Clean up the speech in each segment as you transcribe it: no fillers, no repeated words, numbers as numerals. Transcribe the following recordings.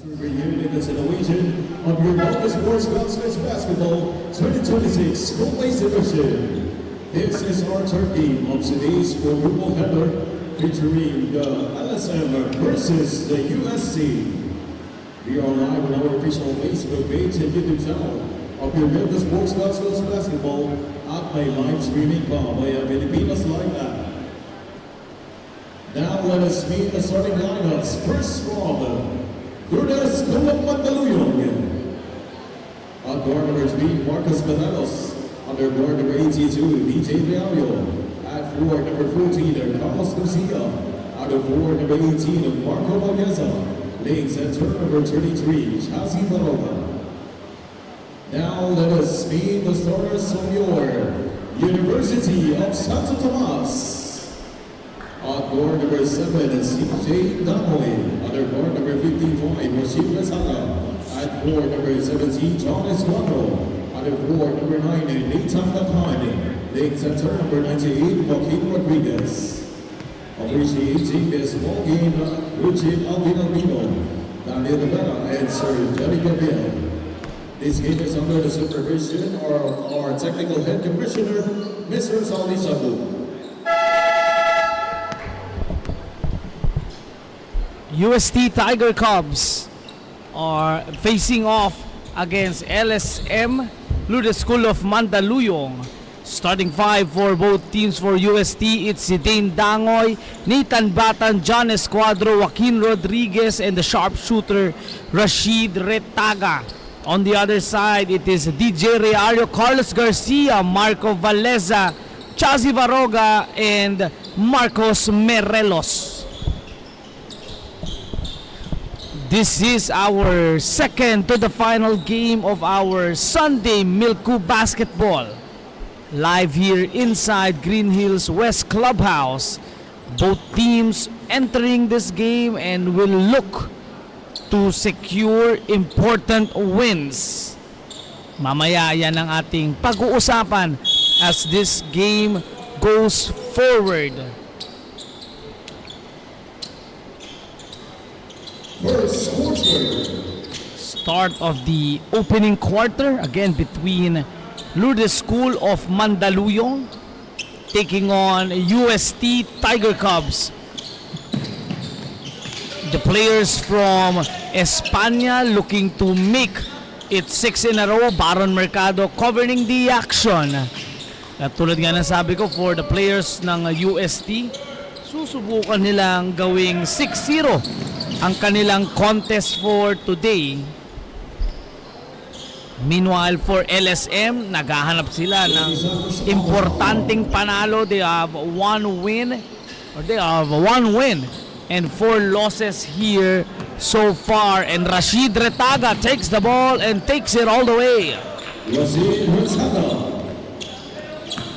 Reunion in the celebration of your Lourdes Sports Conference Basketball 2026 School-Based Edition. This is our third game of today's quadruple header featuring the LSM versus the USC. We are live on our official Facebook page and YouTube channel of your Lourdes Sports Conference Basketball at my live streaming pa via Filipinas Live app. Now let us meet the starting lineups. First from Lourdes School of Mandaluyong. At guard number 3, Marcos Bananos. Under guard number 82, DJ Realio. At forward number 14, Carlos Garcia. Out of forward number 18, Marco Valdeza. Laying center number 33, Chazzy Baroga. Now let us meet the starters from your University of Santo Tomas. At guard number 7, CJ Damoy. Under guard number 55, Rashid Rezaga. At forward number 17, John Esquadro. Under forward number 9, Nathan Lapan. Laying center number 98, Joaquin Rodriguez. Appreciating this ball game, Eugene Alvin Albino, Daniel Rivera, and Sir Johnny Gabriel. This game is under the supervision of our technical head commissioner, Mr. Saldi Sabu. UST Tiger Cubs are facing off against LSM Lourdes School of Mandaluyong. Starting 5 for both teams for UST, it's Zidane Dangoy, Nathan Batan, John Esquadro, Joaquin Rodriguez, and the sharpshooter Rashid Retaga. On the other side, it is DJ Realio, Carlos Garcia, Marco Valeza, Chazzy Baroga, and Marcos Merelos. This is our second to the final game of our Sunday Milcu basketball. Live here inside Green Hills West Clubhouse. Both teams entering this game and will look to secure important wins. Mamaya yan ang ating pag-uusapan as this game goes forward. Start of the opening quarter again between Lourdes School of Mandaluyong taking on UST Tiger Cubs. The players from España looking to make it 6 in a row. Baron Mercado covering the action. At tulad nga ng sabi ko, for the players ng UST, susubukan nilang gawing 6-0 ang kanilang contest for today. Meanwhile, for LSM, naghahanap sila ng importanteng panalo. They have one win and 4 losses here so far. And Rashid Retaga takes the ball and takes it all the way.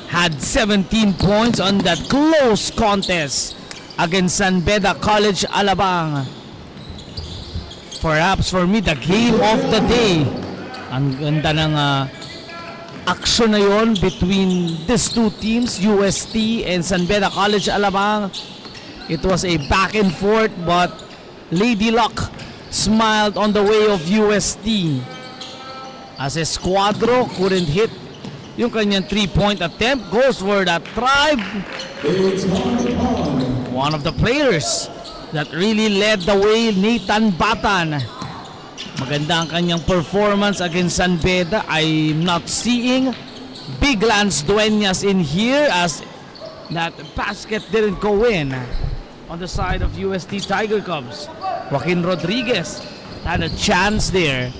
Had 17 points on that close contest against San Beda College Alabang. Perhaps for me, the game of the day. Ang ganda ng action na yon between these two teams, UST and San Beda College Alabang. It was a back and forth, but Lady Luck smiled on the way of UST. As Esquadro couldn't hit yung kanyang 3-point attempt, goes for that tribe. One of the players that really led the way, Nathan Batan. Maganda ang kanyang performance against San Beda. I'm not seeing Big Lance Dueñas in here as that basket didn't go in. On the side of UST Tiger Cubs, Joaquin Rodriguez had a chance there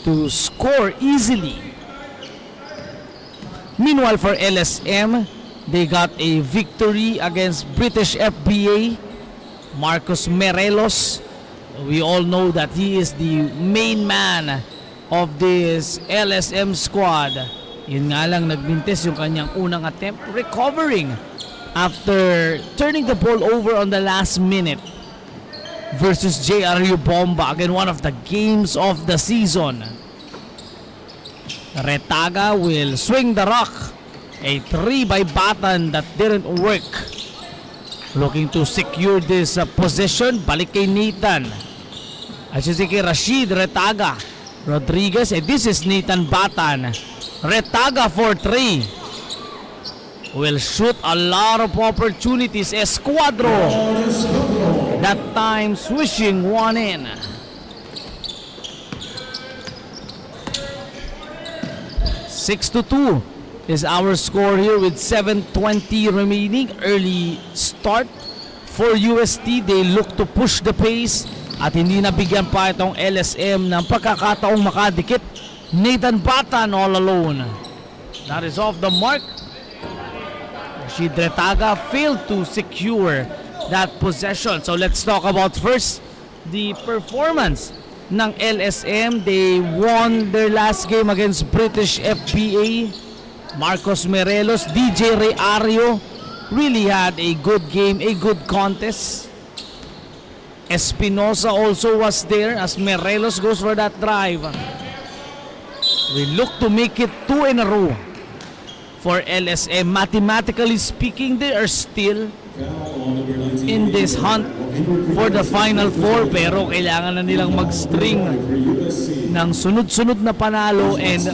to score easily. Meanwhile, for LSM, they got a victory against British FBA. Marcos Merelos, we all know that he is the main man of this LSM squad. Yun nga lang, nagmintis yung kanyang unang attempt, recovering after turning the ball over on the last minute versus JRU Bomba, again one of the games of the season. Retaga will swing the rock. A 3 by Batan that didn't work. Looking to secure this position. Balik kay Nathan. I should say kay Rashid Retaga Rodriguez. This is Nathan Batan. Retaga for 3. Will shoot a lot of opportunities. Escuadro. That time swishing one in. 6-2 is our score here with 7:20 remaining. Early start for UST. They look to push the pace at hindi nabigyan pa itong LSM ng pagkakataong makadikit. Nathan Batan all alone. That is off the mark. Rashid Retaga failed to secure that possession. So let's talk about first the performance ng LSM. They won their last game against British FPA. Marcos Morelos, DJ Reario really had a good game, a good contest. Espinosa also was there as Morelos goes for that drive. We look to make it 2 in a row for LSM. Mathematically speaking, they are still in this hunt for the Final Four, pero kailangan na nilang mag-string ng sunod-sunod na panalo, and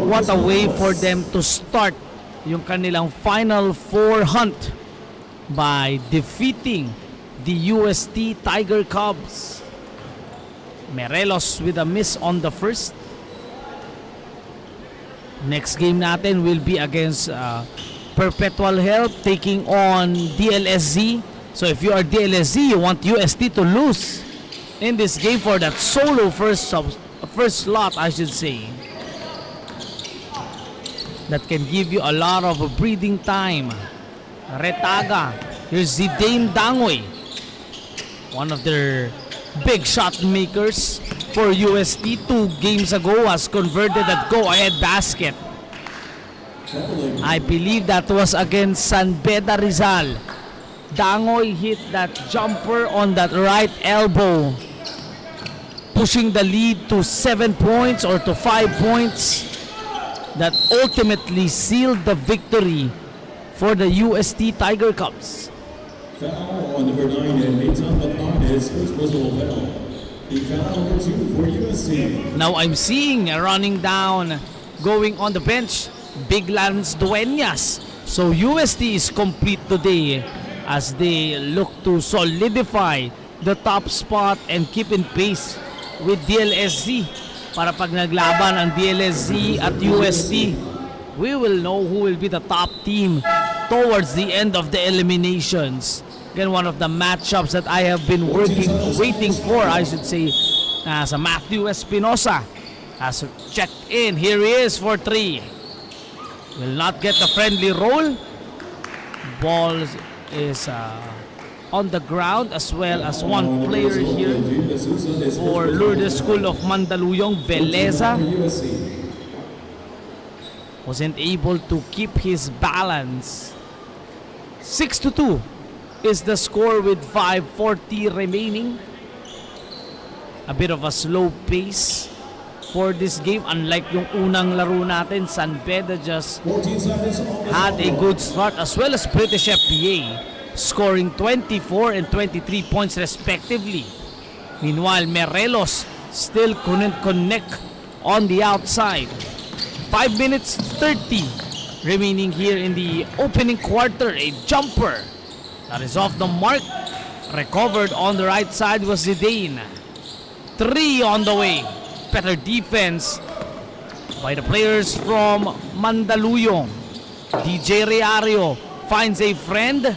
what a way for them to start yung kanilang Final Four hunt by defeating the UST Tiger Cubs. Morelos with a miss on the first. Next game natin will be against Perpetual Health taking on DLSZ. So if you are DLSZ, you want UST to lose in this game for that solo first slot, I should say. That can give you a lot of breathing time. Retaga. Here's Zidane Dangoy, one of their big shot makers for UST. 2 games ago has converted that go-ahead basket. I believe that was against San Beda Rizal. Dangoy hit that jumper on that right elbow, pushing the lead to 7 points or to 5 points. That ultimately sealed the victory for the UST Tiger Cubs. Foul on number 9 and Nathan Batan is first personal foul. The foul number 2 for USC. Now I'm seeing running down, going on the bench, Big Lance Dueñas. So UST is complete today as they look to solidify the top spot and keep in pace with DLSZ. Para pag naglaban ang DLSZ at UST, we will know who will be the top team towards the end of the eliminations. Again, one of the matchups that I have been waiting for, I should say, as Matthew Espinosa has checked in. Here he is for 3. Will not get the friendly roll. Ball is on the ground, as well as one player here for Lourdes School of Mandaluyong, Veleza, wasn't able to keep his balance. 6-2 is the score with 5:40 remaining. A bit of a slow pace for this game, unlike yung unang laro natin. San Beda just had a good start, as well as British FPA, scoring 24 and 23 points respectively. Meanwhile, Morelos still couldn't connect on the outside. 5 minutes 30 remaining here in the opening quarter. A jumper that is off the mark. Recovered on the right side was Zidane. 3 on the way. Better defense by the players from Mandaluyong. DJ Reario finds a friend.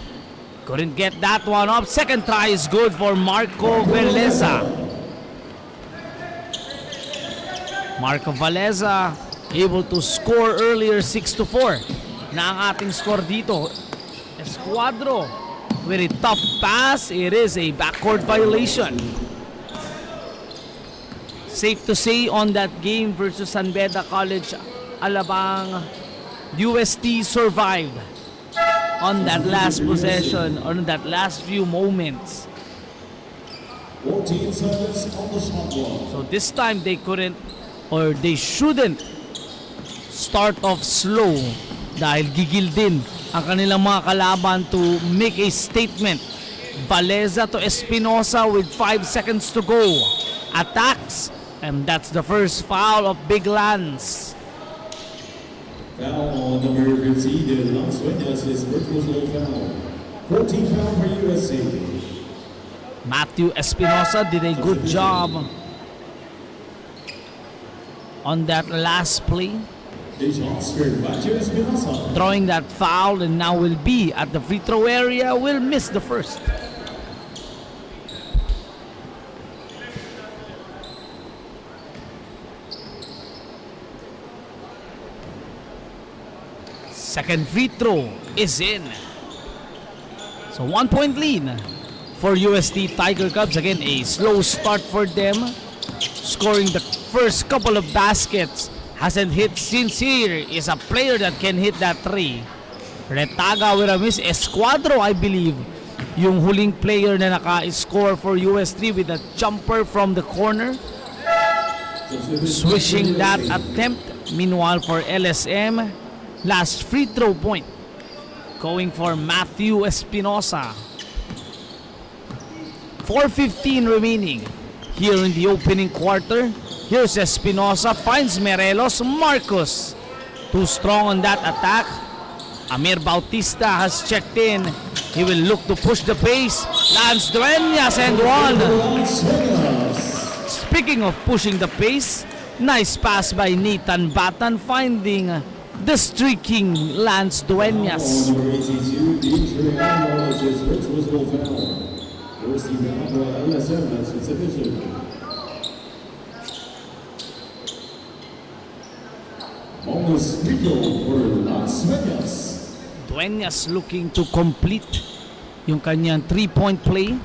Couldn't get that one up. Second try is good for Marco Veleza. Marco Veleza able to score earlier. 6-4 na ang ating score dito. Escuadro with a tough pass. It is a backcourt violation. Safe to say on that game versus San Beda College Alabang, UST survived on that last possession, on that last few moments. 14 seconds on the shot clock. So this time they couldn't, or they shouldn't start off slow dahil gigil din ang kanilang mga kalaban to make a statement. Veleza to Espinosa with 5 seconds to go. attacks. And that's the first foul of Big Lance. Foul on number 15, Las Vegas, his first personal foul. 14 foul for USC. Matthew Espinosa did a good job on that last play, drawing that foul, and now will be at the free throw area. Will miss the first. Second free throw is in. So 1 point lead for UST Tiger Cubs. Again, a slow start for them. Scoring the first couple of baskets. Hasn't hit since. Here is a player that can hit that three. Retaga with a miss. Escuadro, I believe, yung huling player na naka-score for UST with a jumper from the corner. Swishing that attempt. Meanwhile, for LSM, last free throw point going for Matthew Espinosa. 4:15 remaining here in the opening quarter. Here's Espinosa, finds Morelos. Marcos too strong on that attack. Amir Bautista has checked in. He will look to push the pace. Lance Dueñas and one. Speaking of pushing the pace, nice pass by Nathan Batan, finding the streaking Lance Dueñas. Dueñas looking to complete yung kanyang 3-point play.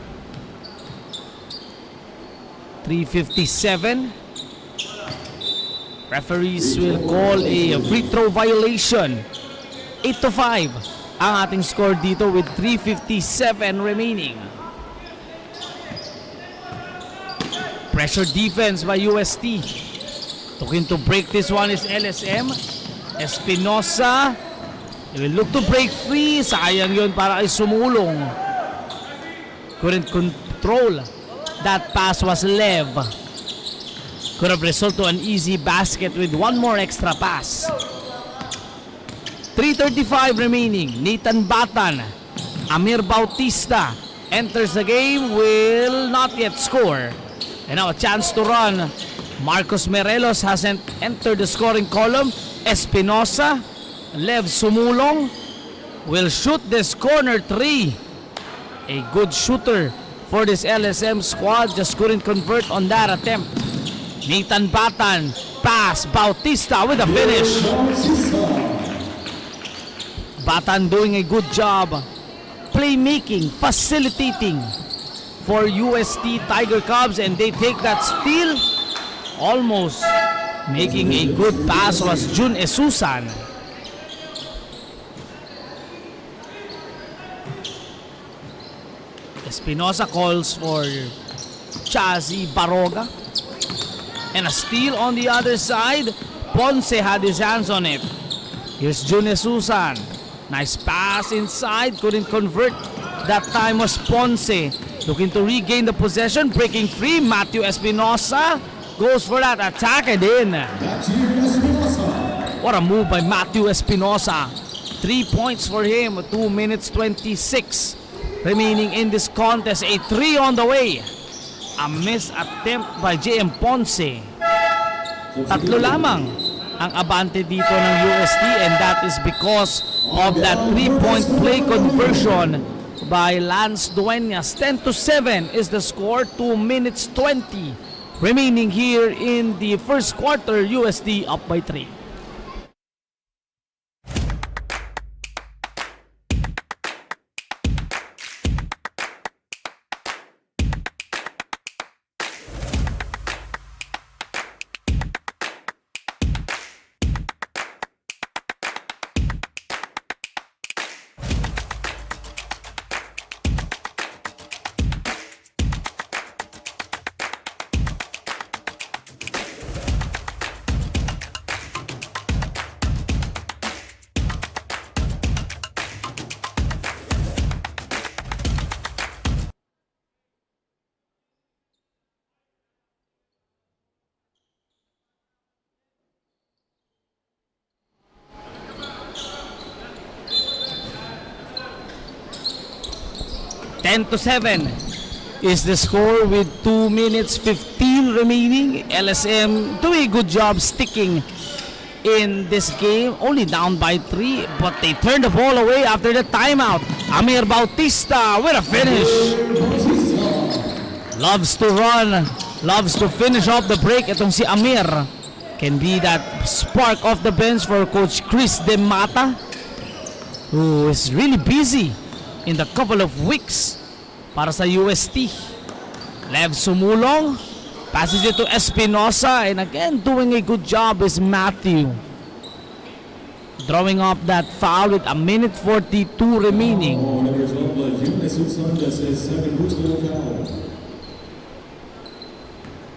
3:57. Referees will call a free throw violation. 8-5 ang ating score dito with 3:57 remaining. Pressure defense by UST. Looking to break this one is LSM. Espinosa. They will look to break free. Sayang yun para ay sumulong. Couldn't control. That pass was Lev. Could have resulted to an easy basket with one more extra pass. 3:35 remaining. Nathan Batan. Amir Bautista enters the game. Will not yet score. And now a chance to run. Marcos Morelos hasn't entered the scoring column. Espinosa. Lev sumulong. Will shoot this corner three. A good shooter for this LSM squad. Just couldn't convert on that attempt. Nathan Batan. Pass. Bautista with a finish. Batan doing a good job. Playmaking. Facilitating for UST Tiger Cubs, and they take that steal. Almost making a good pass was Jun Esusan. Espinosa calls for Chazi Baroga. And a steal on the other side. Ponce had his hands on it. Here's Jun Esusan. Nice pass inside. Couldn't convert. That time was Ponce. Looking to regain the possession, breaking free. Matthew Espinosa goes for that attack and in. What a move by Matthew Espinosa. 3 points for him. 2 minutes 26 remaining in this contest. A 3 on the way. A missed attempt by JM Ponce. Tatlo lamang ang abante dito ng UST, and that is because of that 3-point play conversion by Lance Dueñas. 10-7 is the score. 2 minutes 20 remaining here in the first quarter. UST up by 3. 10-7 is the score with 2 minutes 15 remaining. LSM doing a good job sticking in this game, only down by 3, but they turned the ball away after the timeout. Amir Bautista with a finish. Loves to run, loves to finish off the break. Itong si Amir can be that spark off the bench for Coach Chris De Mata, who is really busy in the couple of weeks para sa UST. Lev sumulong, passes it to Espinosa, and again doing a good job is Matthew. Drawing up that foul with 1:42 remaining.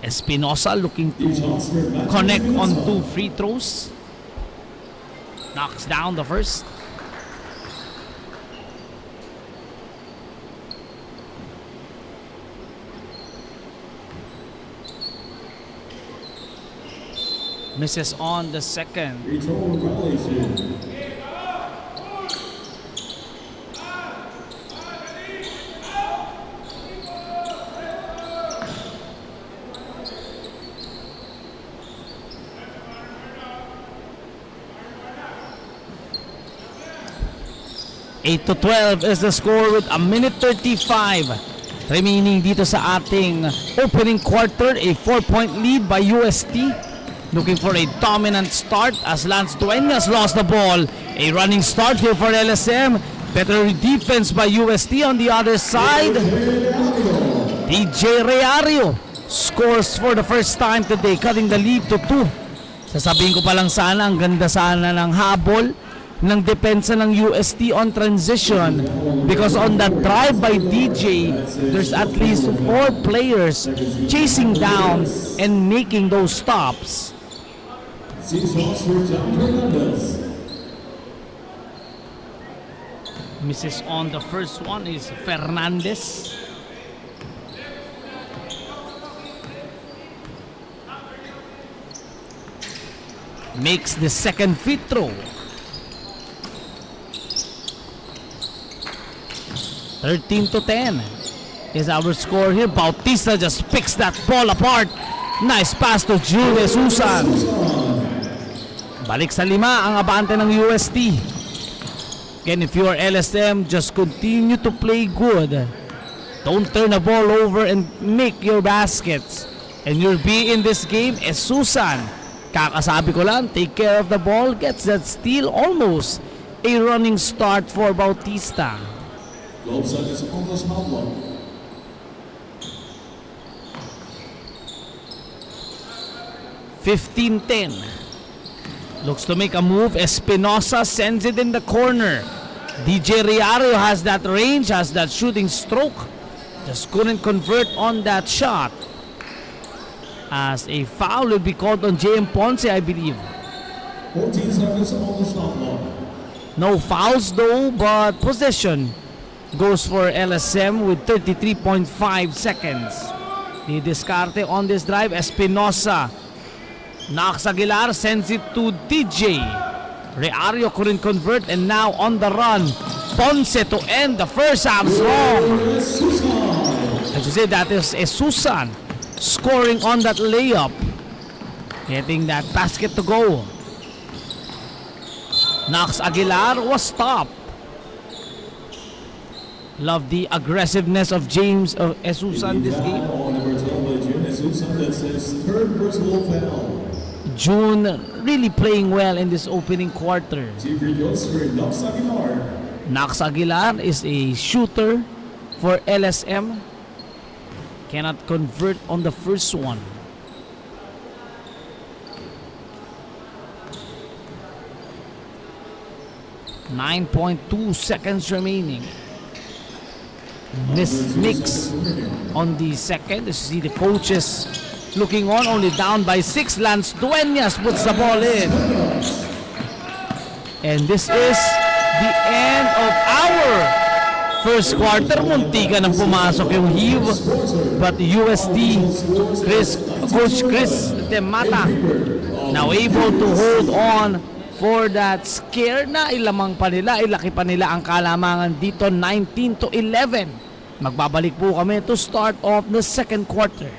Espinosa looking to connect on 2 free throws. Knocks down the first. Misses on the second. 8-12 is the score with 1:35 remaining dito sa ating opening quarter. A 4-point lead by UST. Looking for a dominant start as Lance Duenas lost the ball. A running start here for LSM. Better defense by UST on the other side. DJ Reario scores for the first time today, cutting the lead to 2. Sasabihin ko pa lang sana, ang ganda sana ng habol ng depensa ng UST on transition, because on that drive by DJ, there's at least 4 players chasing down and making those stops. Misses on the first one is Fernandez. Makes the second free throw. 13-10 is our score here. Bautista just picks that ball apart. Nice pass to Jude Susan. Balik sa 5 ang abante ng UST. Again, if you are LSM, just continue to play good. Don't turn the ball over and make your baskets. And you'll be in this game as Susan. Kakasabi ko lang, take care of the ball, gets that steal, almost a running start for Bautista. 15-10. Looks to make a move. Espinosa sends it in the corner. DJ Riario has that range, has that shooting stroke. Just couldn't convert on that shot. As a foul will be called on JM Ponce, I believe. 14 seconds on the shot clock. No fouls though, but possession goes for LSM with 33.5 seconds. The Descarte on this drive. Espinosa knocks Aguilar, sends it to DJ. Reario couldn't convert, and now on the run, Ponce to end the first half strong. As you say, that is Susan scoring on that layup, getting that basket to go. Knox Aguilar was stopped. Love the aggressiveness of James of Esusan this game. June really playing well in this opening quarter. Knox Aguilar is a shooter for LSM. Cannot convert on the first one. .2 seconds remaining. This mix on the second. You see the coaches looking on, only down by 6. Lance Duenas puts the ball in. And this is the end of our first quarter. Muntika nang pumasok yung Heave, but UST Coach Chris De Mata now able to hold on for that scare na ilamang pa nila, ilaki pa nila ang kalamangan dito. 19-11 Magbabalik po kami to start off the second quarter.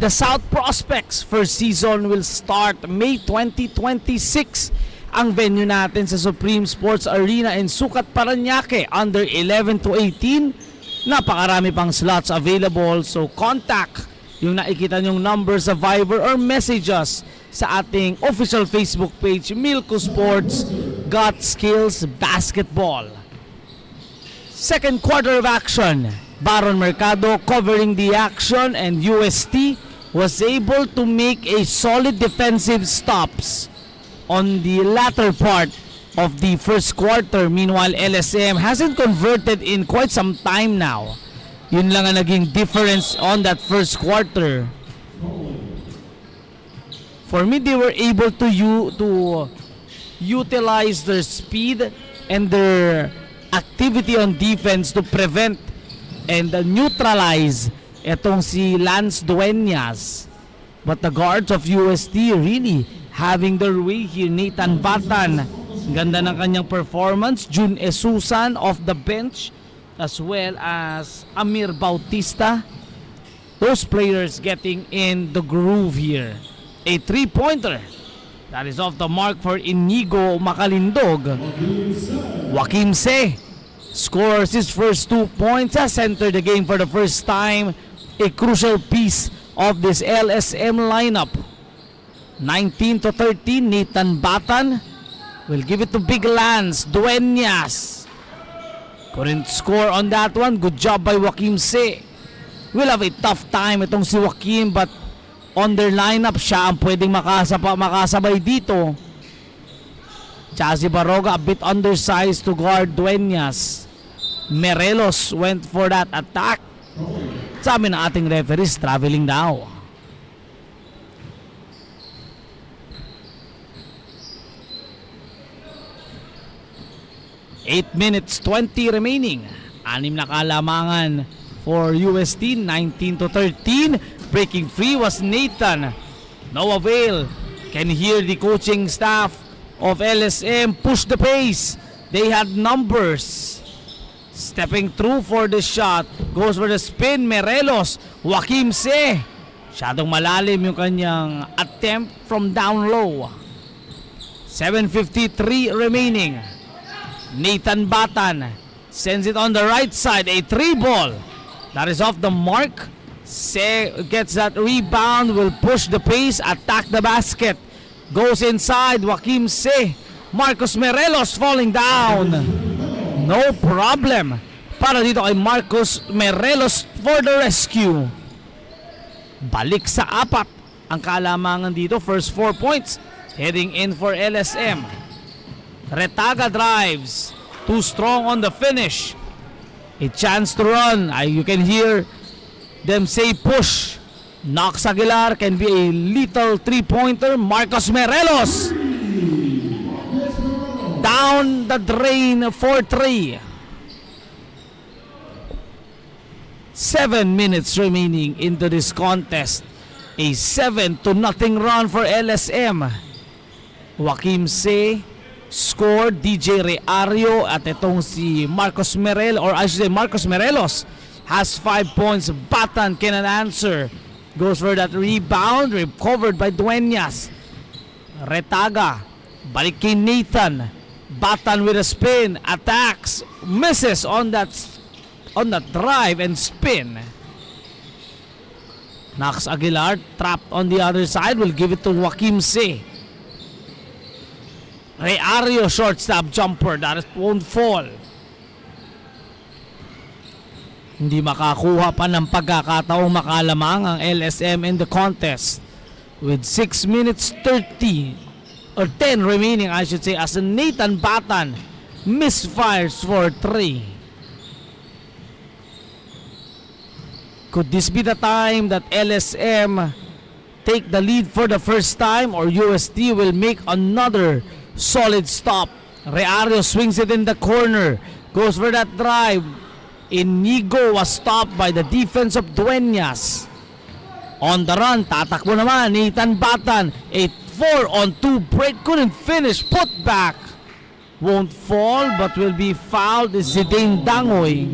The South Prospects first season will start May 2026. Ang venue natin sa Supreme Sports Arena in Sucat, Parañaque, under 11 to 18. Napakarami pang slots available, so contact yung nakikita nyong number sa Viber or messages sa ating official Facebook page, Milcu Sports Got Skills Basketball. Second quarter of action. Baron Mercado covering the action, and UST was able to make a solid defensive stops on the latter part of the first quarter. Meanwhile, LSM hasn't converted in quite some time now. Yun lang ang naging difference on that first quarter. For me, they were able to utilize their speed and their activity on defense to prevent and neutralize etong si Lance Dueñas. But the guards of UST really having their way here. Nathan Batan, ganda ng kanyang performance. Jun Esusan off the bench, as well as Amir Bautista. Those players getting in the groove here. A three-pointer that is off the mark for Inigo Makalindog. Joaquim Se scores his first 2 points, has entered the game for the first time. A crucial piece of this LSM lineup. 19 to 13, Nathan Batan will give it to Big Lance Dueñas. Couldn't score on that one. Good job by Joaquim Se. Will have a tough time itong si Joaquim, but on their lineup, siya ang pwedeng makasabay dito. Chazi Baroga a bit undersized to guard Dueñas. Merelos went for that attack. Sabi ng ating referees, traveling daw. Eight minutes, 20 remaining. 6 na kalamangan for UST, 19 to 13. Breaking free was Nathan. No avail. Can hear the coaching staff of LSM push the pace. They had numbers. Stepping through for the shot. Goes for the spin. Merelos. Joaquim Se. Masyadong malalim yung kanyang attempt from down low. 7:53 remaining. Nathan Batan sends it on the right side. A 3 ball. That is off the mark. Se gets that rebound. Will push the pace. Attack the basket. Goes inside. Joaquim Se. Marcos Merelos falling down. No problem para dito kay Marcos Merelos for the rescue. Balik sa 4 ang kalamangan dito. First 4 points heading in for LSM. Retaga drives. Too strong on the finish. A chance to run. You can hear them say push. Knox Aguilar can be a little 3-pointer. Marcos Merelos down the drain for 3. 7 minutes remaining into this contest. A 7-0 run for LSM. Joaquim Se scored, DJ Reario at itong si Marcos Merelos, or I should say Marcos Merelos has 5 points. Batan cannot answer. Goes for that rebound, recovered by Dueñas. Retaga, balik kay Nathan. Batan with a spin, attacks, misses on that drive and spin. Knox Aguilar trapped on the other side. Will give it to Joaquim C. Reario shortstop jumper. That won't fall. Hindi makakuha pa ng pagkakataong makalamang ang LSM in the contest. With 6 minutes 30 or 10 remaining, I should say, as Nathan Batan misfires for 3. Could this be the time that LSM take the lead for the first time, or UST will make another solid stop? Reario swings it in the corner, goes for that drive. Inigo was stopped by the defense of Dueñas. On the run, tatakbo naman Nathan Batan. A 4-on-2 break, couldn't finish, put back. Won't fall but will be fouled is Zidane Dangoy.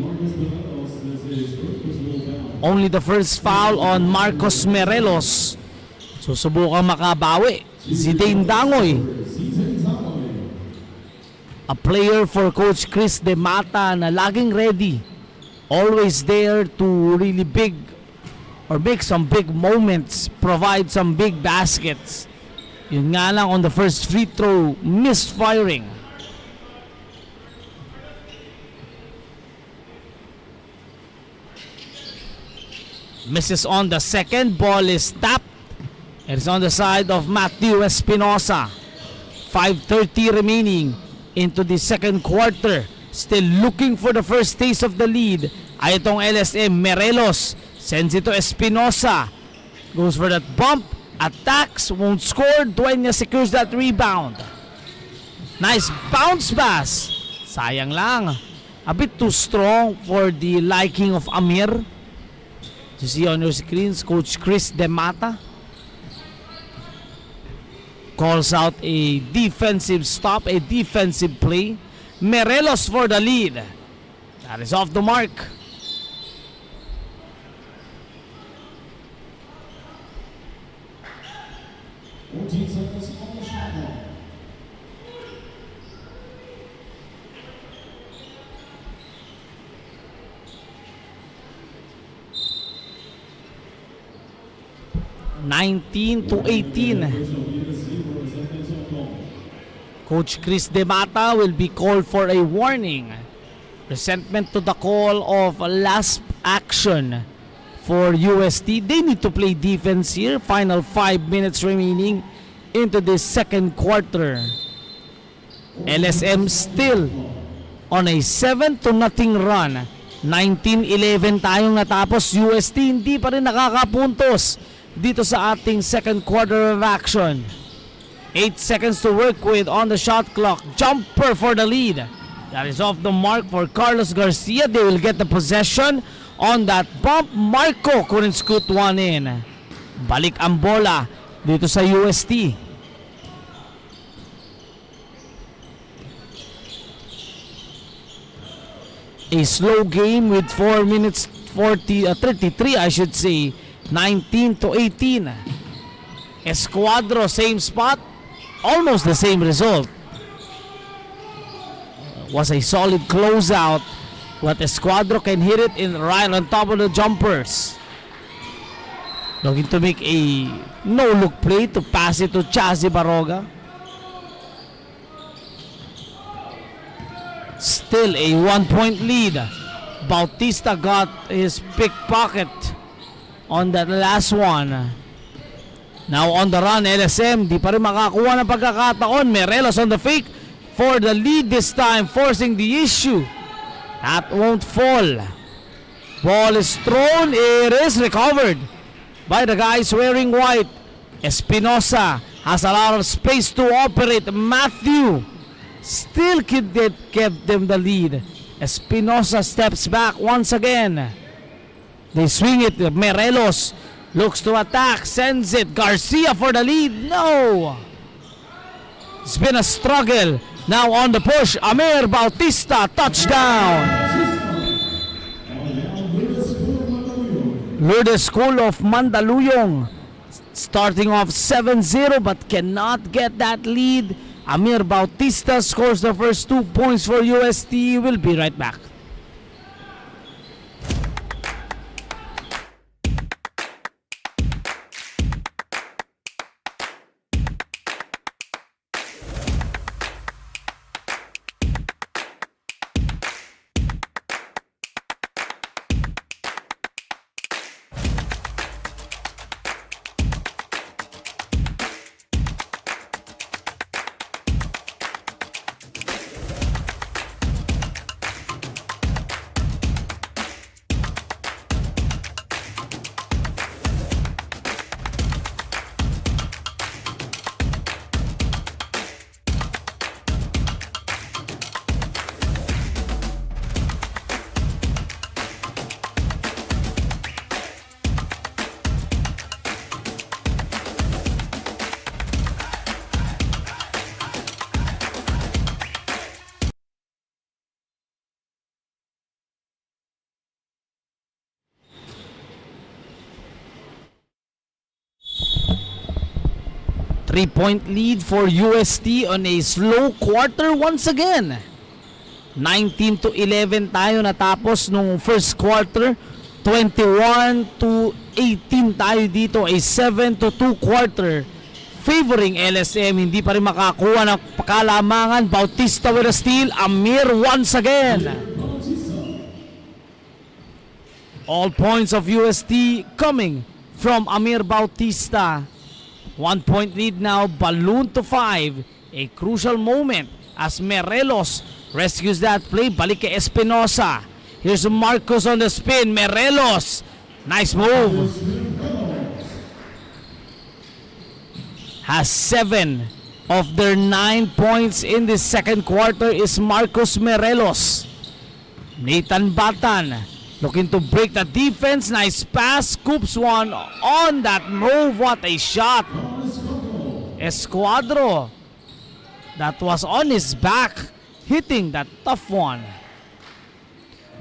Only the first foul on Marcos Merelos. Susubukang makabawi Zidane Dangoy. A player for Coach Chris De Mata na laging ready, always there to really big or make some big moments, provide some big baskets. Yun nga lang, on the first free throw, misfiring. Misses on the second, ball is tapped. It's on the side of Matthew Espinosa. 5:30 remaining into the second quarter. Still looking for the first taste of the lead ay itong LSM. Merelos sends it to Espinosa. Goes for that bump. Attacks. Won't score. Dueña secures that rebound. Nice bounce pass. Sayang lang. A bit too strong for the liking of Amir. You see on your screens, Coach Chris De Mata calls out a defensive stop, a defensive play. Merelos for the lead. That is off the mark. (19-18). Coach Chris De Mata will be called for a warning. Resentment to the call of last action for UST. They need to play defense here. Final 5 minutes remaining into the second quarter. LSM still on a 7-0 run. 19-11 tayong natapos. UST hindi pa rin nakakapuntos dito sa ating second quarter of action. 8 seconds to work with on the shot clock. Jumper for the lead. That is off the mark for Carlos Garcia. They will get the possession on that bump. Marco couldn't scoot one in. Balik ang bola dito sa UST. A slow game with 4 minutes 33 I should say. 19-18. Escuadro, same spot. Almost the same result. Was a solid closeout. What Escuadro can hit it in right on top of the jumpers. Looking to make a no-look play to pass it to Chazi Baroga. Still a 1-point lead. Bautista got his pickpocket on that last one. Now on the run, LSM, di pa rin makakuha ng pagkakataon. Merelos on the fake for the lead this time, forcing the issue. That won't fall. Ball is thrown. It is recovered by the guys wearing white. Espinosa has a lot of space to operate. Matthew still kept them the lead. Espinosa steps back once again. They swing it. Merelos looks to attack, sends it. Garcia for the lead. No! It's been a struggle. Now on the push, Amir Bautista, touchdown! Lourdes School of Mandaluyong starting off 7-0 but cannot get that lead. Amir Bautista scores the first 2 points for UST. We'll be right back. 3-point lead for UST on a slow quarter once again. 19-11 tayo natapos nung first quarter. 21-18 tayo dito. A 7-2 quarter favoring LSM. Hindi pa rin makakuha ng kalamangan. Bautista with a steal. Amir once again. All points of UST coming from Amir Bautista. 1-point lead now, balloon to 5. A crucial moment as Merelos rescues that play. Balik kay Espinosa. Here's Marcos on the spin. Merelos. Nice move. Has 7 of their 9 points in the second quarter is Marcos Merelos. Nathan Batan looking to break the defense. Nice pass. Scoops one on that move. What a shot. Escuadro. That was on his back. Hitting that tough one.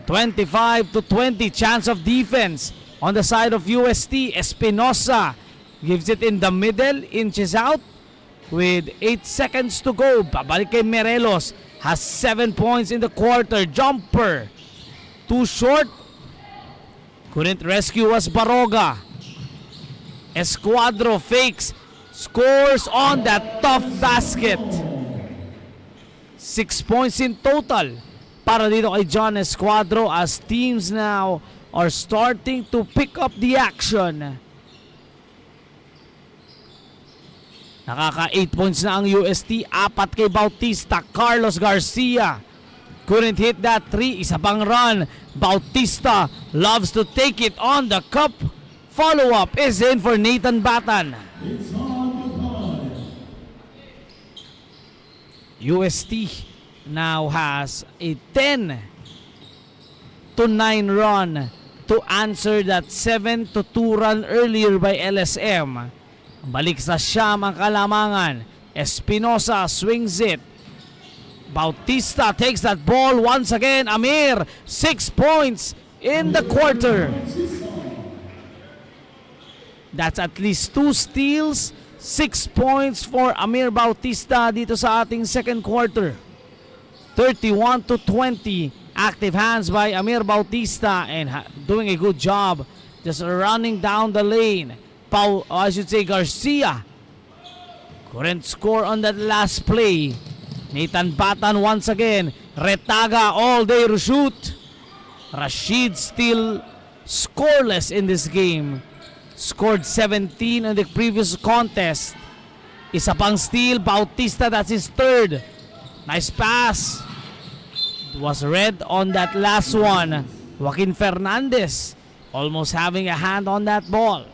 25-20 chance of defense on the side of UST. Espinosa gives it in the middle. Inches out with 8 seconds to go. Babalik kay Merelos. Has 7 points in the quarter. Jumper. Too short. Couldn't rescue was Baroga. Escuadro fakes. Scores on that tough basket. 6 points in total para dito kay John Escuadro as teams now are starting to pick up the action. Nakaka 8 points na ang UST. 4 kay Bautista. Carlos Garcia couldn't hit that 3. Isa pang run. Bautista loves to take it on the cup. Follow-up is in for Nathan Batan. UST now has a 10-9 run to answer that 7-2 run earlier by LSM. Balik sa siyam ang kalamangan. Espinosa swings it. Bautista takes that ball once again. Amir, 6 points in the quarter. That's at least 2 steals. 6 points for Amir Bautista dito sa ating second quarter. 31-20. Active hands by Amir Bautista and doing a good job just running down the lane. Garcia couldn't score on that last play. Nathan Batan once again. Retaga all day shoot. Rashid still scoreless in this game. Scored 17 in the previous contest. Isa pang steal. Bautista, that's his third. Nice pass. It was red on that last one. Joaquin Fernandez almost having a hand on that ball.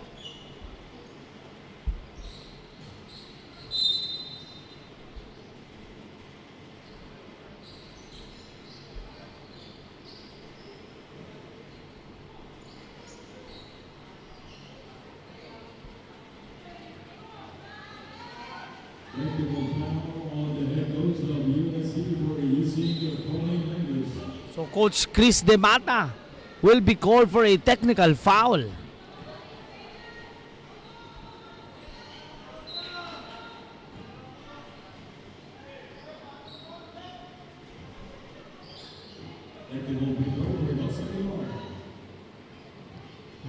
So Coach Chris De Mata will be called for a technical foul.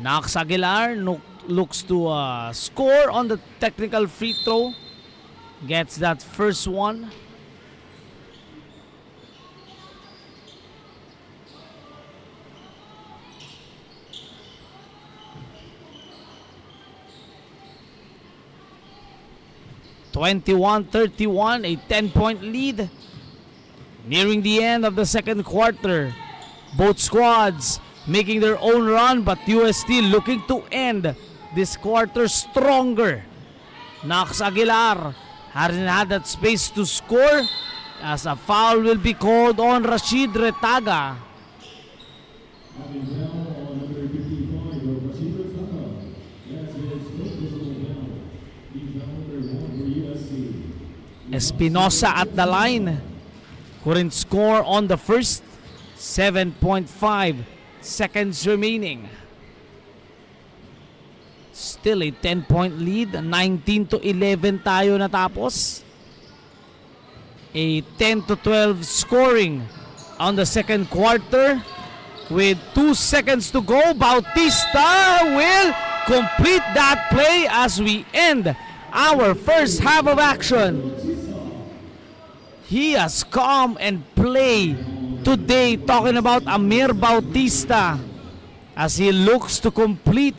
Knox Aguilar looks to score on the technical free throw. Gets that first one. (21-31), a 10-point lead. Nearing the end of the second quarter. Both squads making their own run, but UST looking to end this quarter stronger. Knox Aguilar hasn't had that space to score as a foul will be called on Rashid Retaga. Espinosa at the line. Couldn't score on the first. 7.5 seconds remaining. Still a 10-point lead. 19-11 tayo natapos. A 10-12 scoring on the second quarter. With 2 seconds to go, Bautista will complete that play as we end our first half of action. He has come and played today, talking about Amir Bautista, as he looks to complete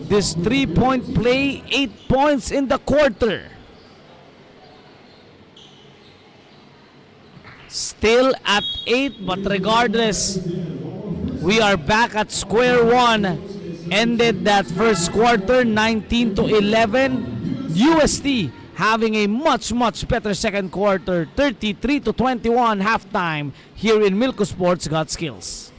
this 3-point play, 8 points in the quarter. Still at 8, but regardless, we are back at square one. Ended that first quarter 19-11. UST having a much better second quarter, 33-21 halftime here in Milcu Sports Got Skills.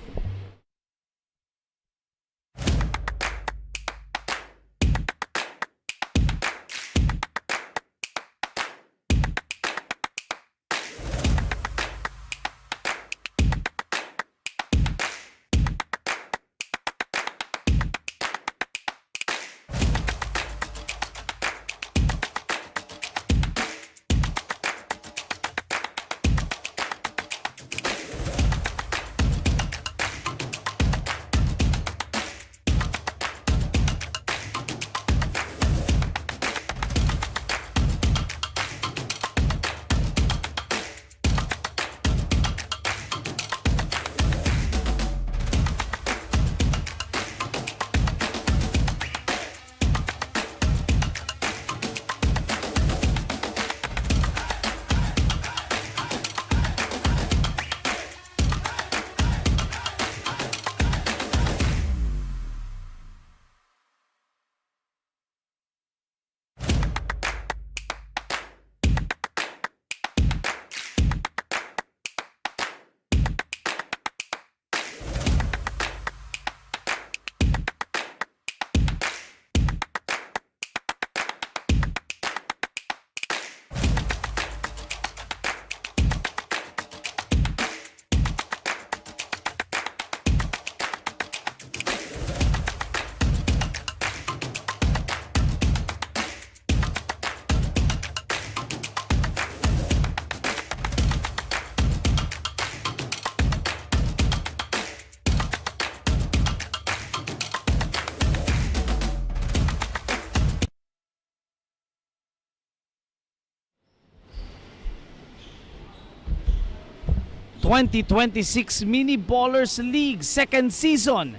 '2026 Mini Ballers League second season,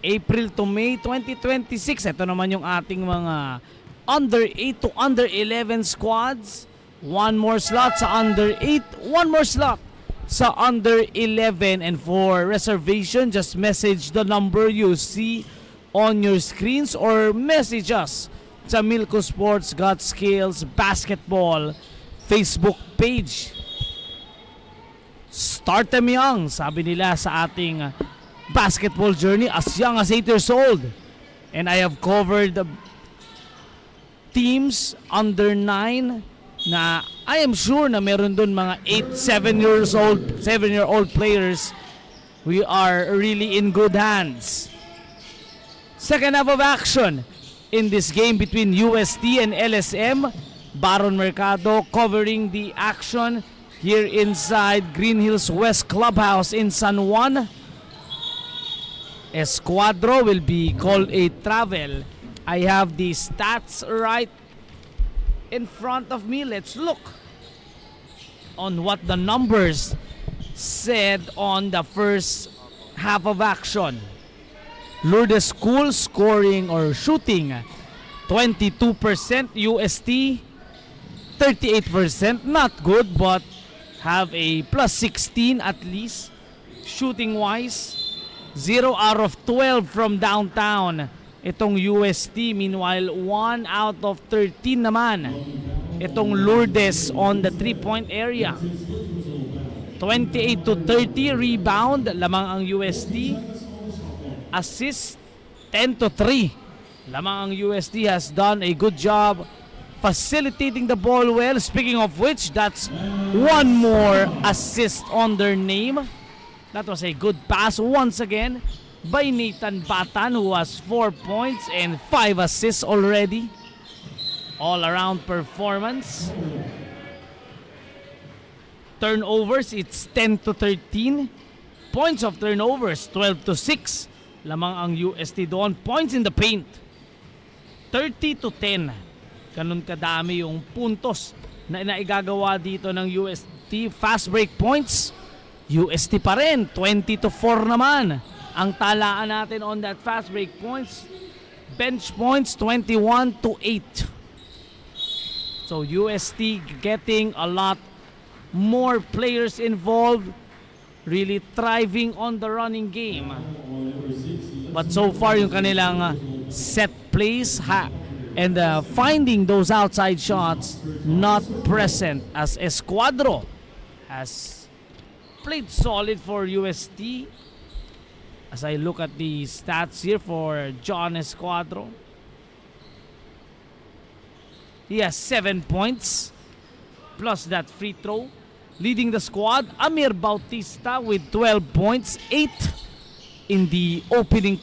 April to May 2026. Ito naman yung ating mga under 8 to under 11 squads. One more slot sa under 8, one more slot sa under 11. And for reservation, just message the number you see on your screens or message us sa Milcu Sports Got Skills Basketball Facebook page. Start them young, sabi nila sa ating basketball journey, as young as 8 years old. And I have covered the teams under 9 na I am sure na meron dun mga 7-year-old players. We are really in good hands. Second half of action in this game between UST and LSM. Baron Mercado covering the action here inside Green Hills West Clubhouse in San Juan. Escuadro will be called a travel. I have the stats right in front of me. Let's look on what the numbers said on the first half of action. Lourdes School scoring or shooting 22%, UST 38%. Not good, but have a plus 16 at least shooting wise. 0 out of 12 from downtown itong UST. Meanwhile, 1 out of 13 naman itong Lourdes on the 3-point area. 28-30 rebound lamang ang UST. Assist 10-3 lamang ang UST. Has done a good job facilitating the ball well. Speaking of which, that's one more assist on their name. That was a good pass once again by Nathan Batan, who has 4 points and 5 assists already. All-around performance. Turnovers, it's 10-13. Points of turnovers, 12-6. Lamang ang UST doon. Points in the paint, 30-10. Ganun kadami yung puntos na naigagawa dito ng UST. Fast break points, UST pa rin, 20-4 naman ang talaan natin on that fast break points. Bench points, 21-8. So UST getting a lot more players involved, really thriving on the running game. But so far yung kanilang set plays and finding those outside shots not present, as Escuadro has played solid for UST. As I look at the stats here for John Escuadro, he has 7 points plus that free throw. Leading the squad, Amir Bautista with 12 points, 8 in the opening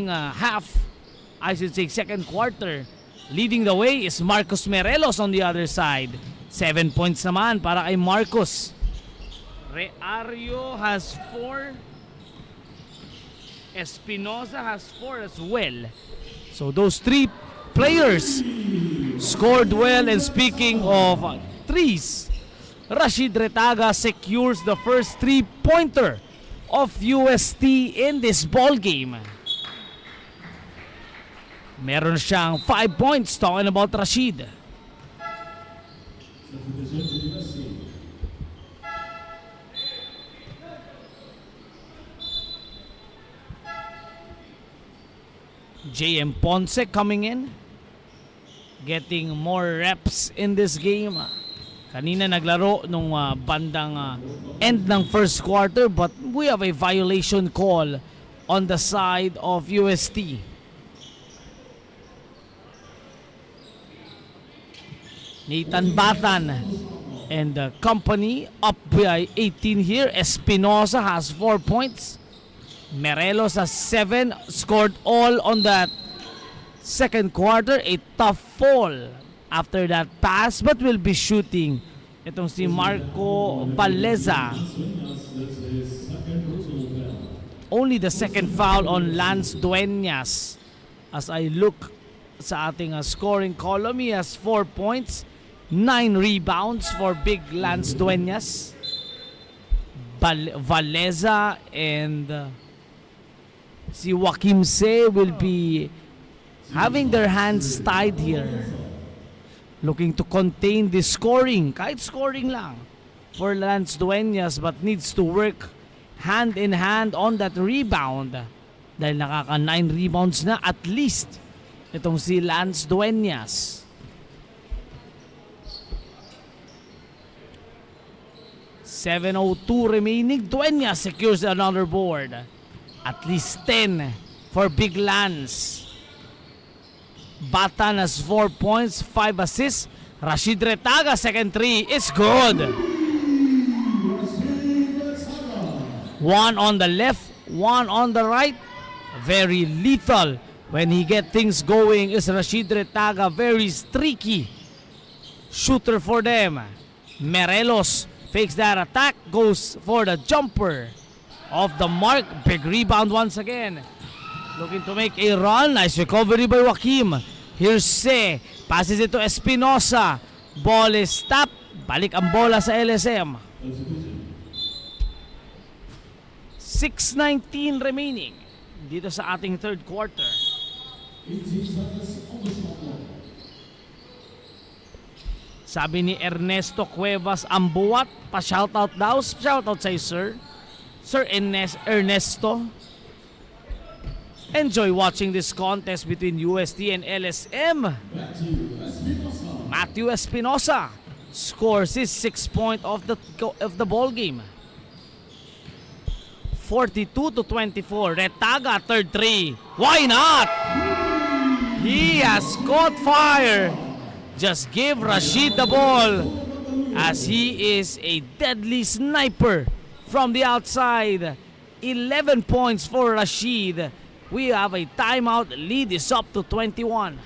half, I should say second quarter. Leading the way is Marcos Merelos on the other side. 7 points naman para kay Marcos. Reario has 4. Espinosa has 4 as well. So those 3 players scored well. And speaking of threes, Rashid Retaga secures the first 3-pointer of UST in this ball game. Meron siyang 5 points. Talking about Rashid. JM Ponce coming in, getting more reps in this game. Kanina naglaro nung bandang end ng first quarter, but we have a violation call on the side of UST. Nathan Batan and the company up by 18 here. Espinosa has 4 points. Merelos has 7, scored all on that second quarter. A tough fall after that pass, but will be shooting itong si Marco Valeza. Only the second foul on Lance Dueñas. As I look sa ating scoring column, he has 4 points, 9 rebounds for big Lance Dueñas. Valeza and si Joaquim Se will be having their hands tied here, looking to contain the scoring, kahit scoring lang for Lance Dueñas, but needs to work hand in hand on that rebound dahil nakaka 9 rebounds na at least itong si Lance Dueñas. 7:02 remaining. Dueñas secures another board. At least 10 for big Lance. Batan has 4 points, 5 assists. Rashid Retaga, second 3 is good. 1 on the left, 1 on the right. Very lethal when he get things going is Rashid Retaga. Very streaky shooter for them. Merelos fakes that attack, goes for the jumper. Off the mark, big rebound once again. Looking to make a run. Nice recovery by Joaquim. Here's Se. Passes it to Espinosa. Ball is stopped. Balik ang bola sa LSM. 6:19 remaining dito sa ating third quarter. Sabi ni Ernesto Cuevas Ambuat, pa-shoutout daw. Shoutout sa'yo, sir. Sir Ernesto. Enjoy watching this contest between UST and LSM. Matthew Espinosa scores his 6th point of the ball game. 42-24. Retaga, third 3. Why not? He has caught fire. Just give Rashid the ball, as he is a deadly sniper from the outside. 11 points for Rashid. We have a timeout. Lead is up to 21.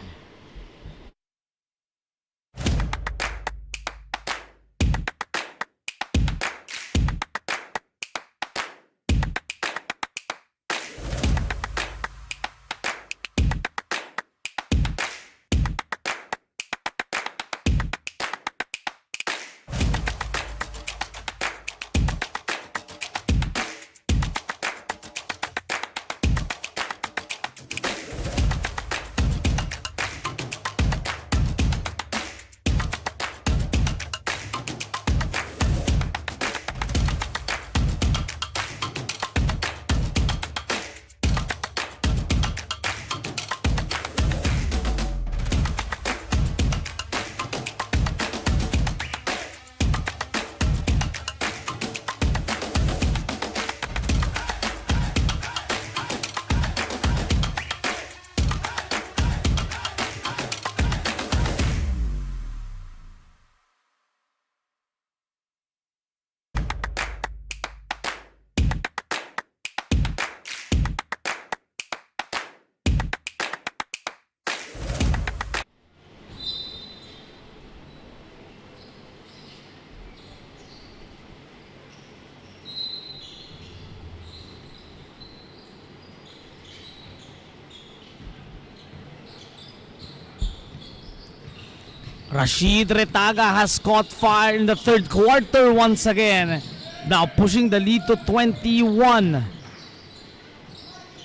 Rashid Retaga has caught fire in the third quarter once again. Now pushing the lead to 21.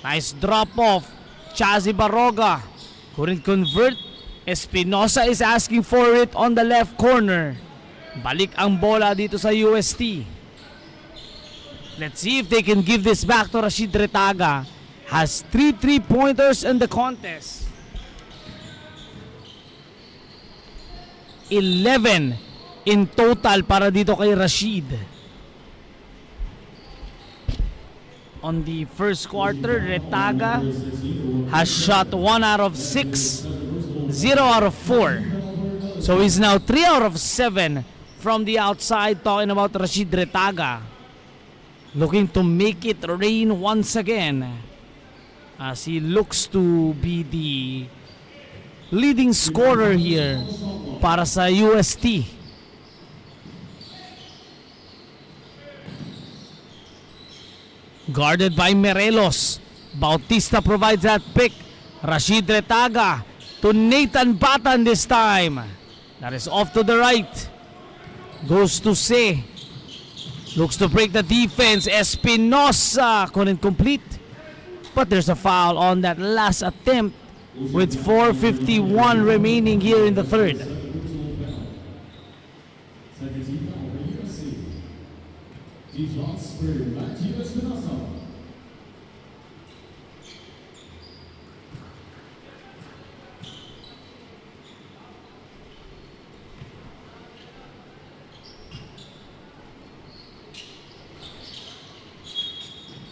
Nice drop off. Chazi Baroga couldn't convert. Espinosa is asking for it on the left corner. Balik ang bola dito sa UST. Let's see if they can give this back to Rashid Retaga. Has 3 3-pointers in the contest. 11 in total para dito kay Rashid. On the first quarter, Retaga has shot 1 out of 6, 0 out of 4. So he's now 3 out of 7 from the outside. Talking about Rashid Retaga, looking to make it rain once again as he looks to be the leading scorer here para sa UST. Guarded by Morelos. Bautista provides that pick. Rashid Retaga to Nathan Batan this time. That is off to the right. Goes to Se. Looks to break the defense. Espinosa couldn't complete. But there's a foul on that last attempt with 4:51 remaining here in the third.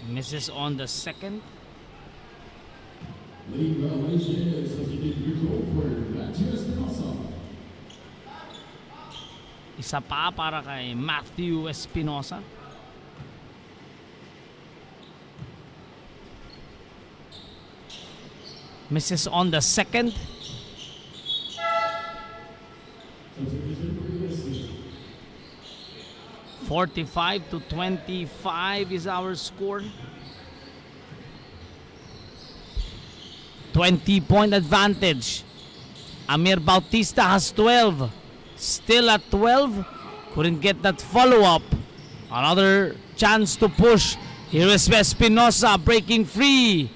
Misses on the second. Isa pa para kay Matthew Espinosa. Misses on the second. (45-25) is our score. 20-point advantage. Amir Bautista has 12. Still at 12. Couldn't get that follow-up. Another chance to push. Here is Espinosa breaking free.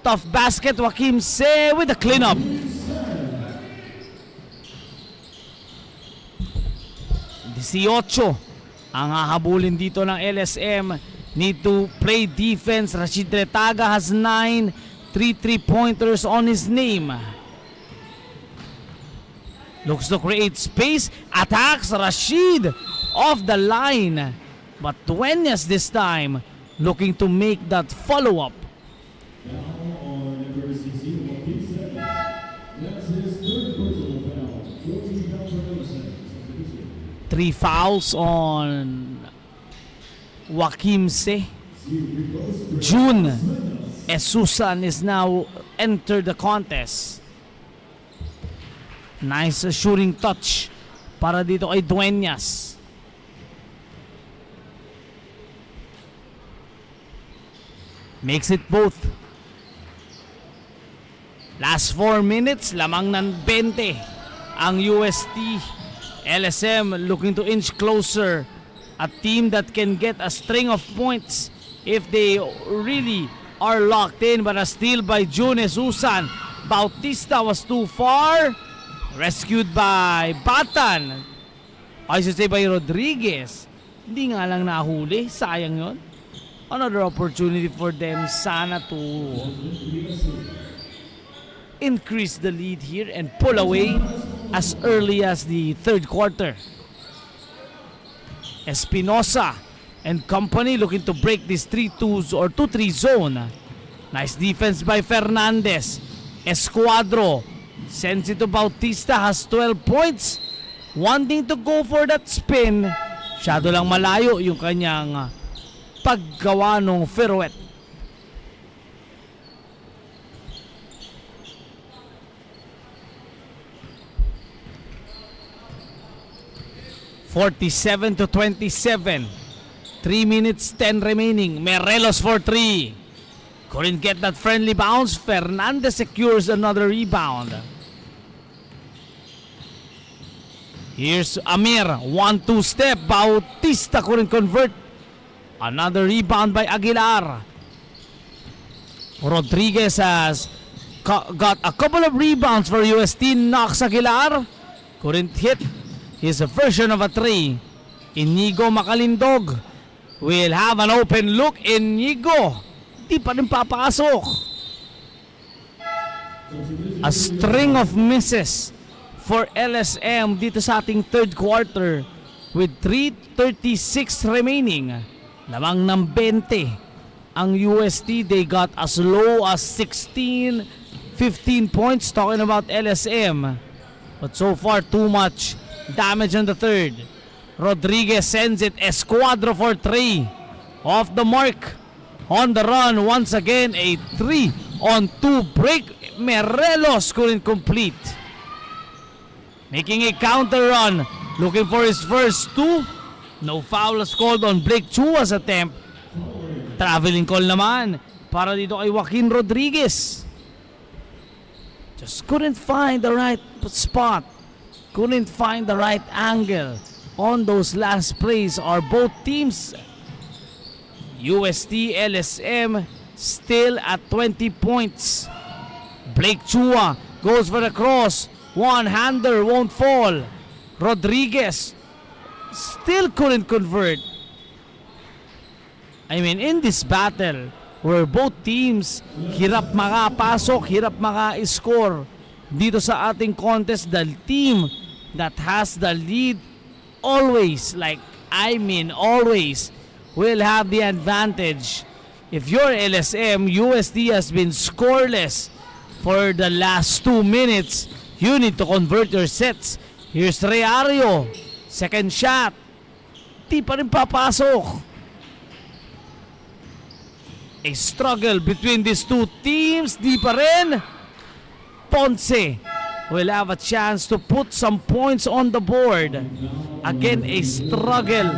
Tough basket. Joaquim Se with the cleanup. (18) ang hahabulin dito ng LSM. Need to play defense. Rashid Retaga has 9. 3 3-pointers on his name. Looks to create space. Attacks Rashid off the line. But Duenas this time looking to make that follow-up. Three fouls on Joaquim Se. June Esusan is now entered the contest. Nice shooting touch para dito kay Dueñas. Makes it both. Last 4 minutes, lamang ng 20 ang UST. LSM looking to inch closer. A team that can get a string of points if they really are locked in. But a steal by June Esusan. Bautista was too far. Rescued by Batan. I should say by Rodriguez. Hindi nga lang nahuli. Sayang yon. Another opportunity for them sana to increase the lead here and pull away as early as the third quarter. Espinosa and company looking to break this 3-2 or 2-3 zone. Nice defense by Fernandez. Escuadro sends it to Bautista, has 12 points. Wanting to go for that spin. Shadow lang malayo yung kanyang paggawa ng pirouette. (47-27). 3 minutes 10 remaining. Morelos for 3. Couldn't get that friendly bounce. Fernandez secures another rebound. Here's Amir. 1-2 step. Bautista couldn't convert. Another rebound by Aguilar. Rodriguez has got a couple of rebounds for UST. Knocks Aguilar. Couldn't hit his version of a 3. Inigo Makalindog will have an open look. Inigo, di pa rin papasok. A string of misses for LSM dito sa ating third quarter with 3:36 remaining. Lamang ng 20 ang UST. They got as low as 16, 15 points. Talking about LSM. But so far, too much damage on the third. Rodriguez sends it. Escuadro for 3. Off the mark. On the run. Once again, a 3-on-2 break. Morelos couldn't complete. Making a counter run. Looking for his first 2. No foul is called on Blake Chua's attempt. Traveling call naman para dito kay Joaquin Rodriguez. Just couldn't find the right spot. Couldn't find the right angle on those last plays. Are both teams, UST, LSM, still at 20 points. Blake Chua goes for the cross. One-hander won't fall. Rodriguez still couldn't convert. I mean, in this battle where both teams hirap makapasok, hirap maka-score dito sa ating contest, the team that has the lead always, always will have the advantage. If you're LSM, USD has been scoreless for the last 2 minutes. You need to convert your sets. Here's Reario. Second shot. Di pa rin papasok. A struggle between these two teams. Di pa rin. Ponce will have a chance to put some points on the board. Again, a struggle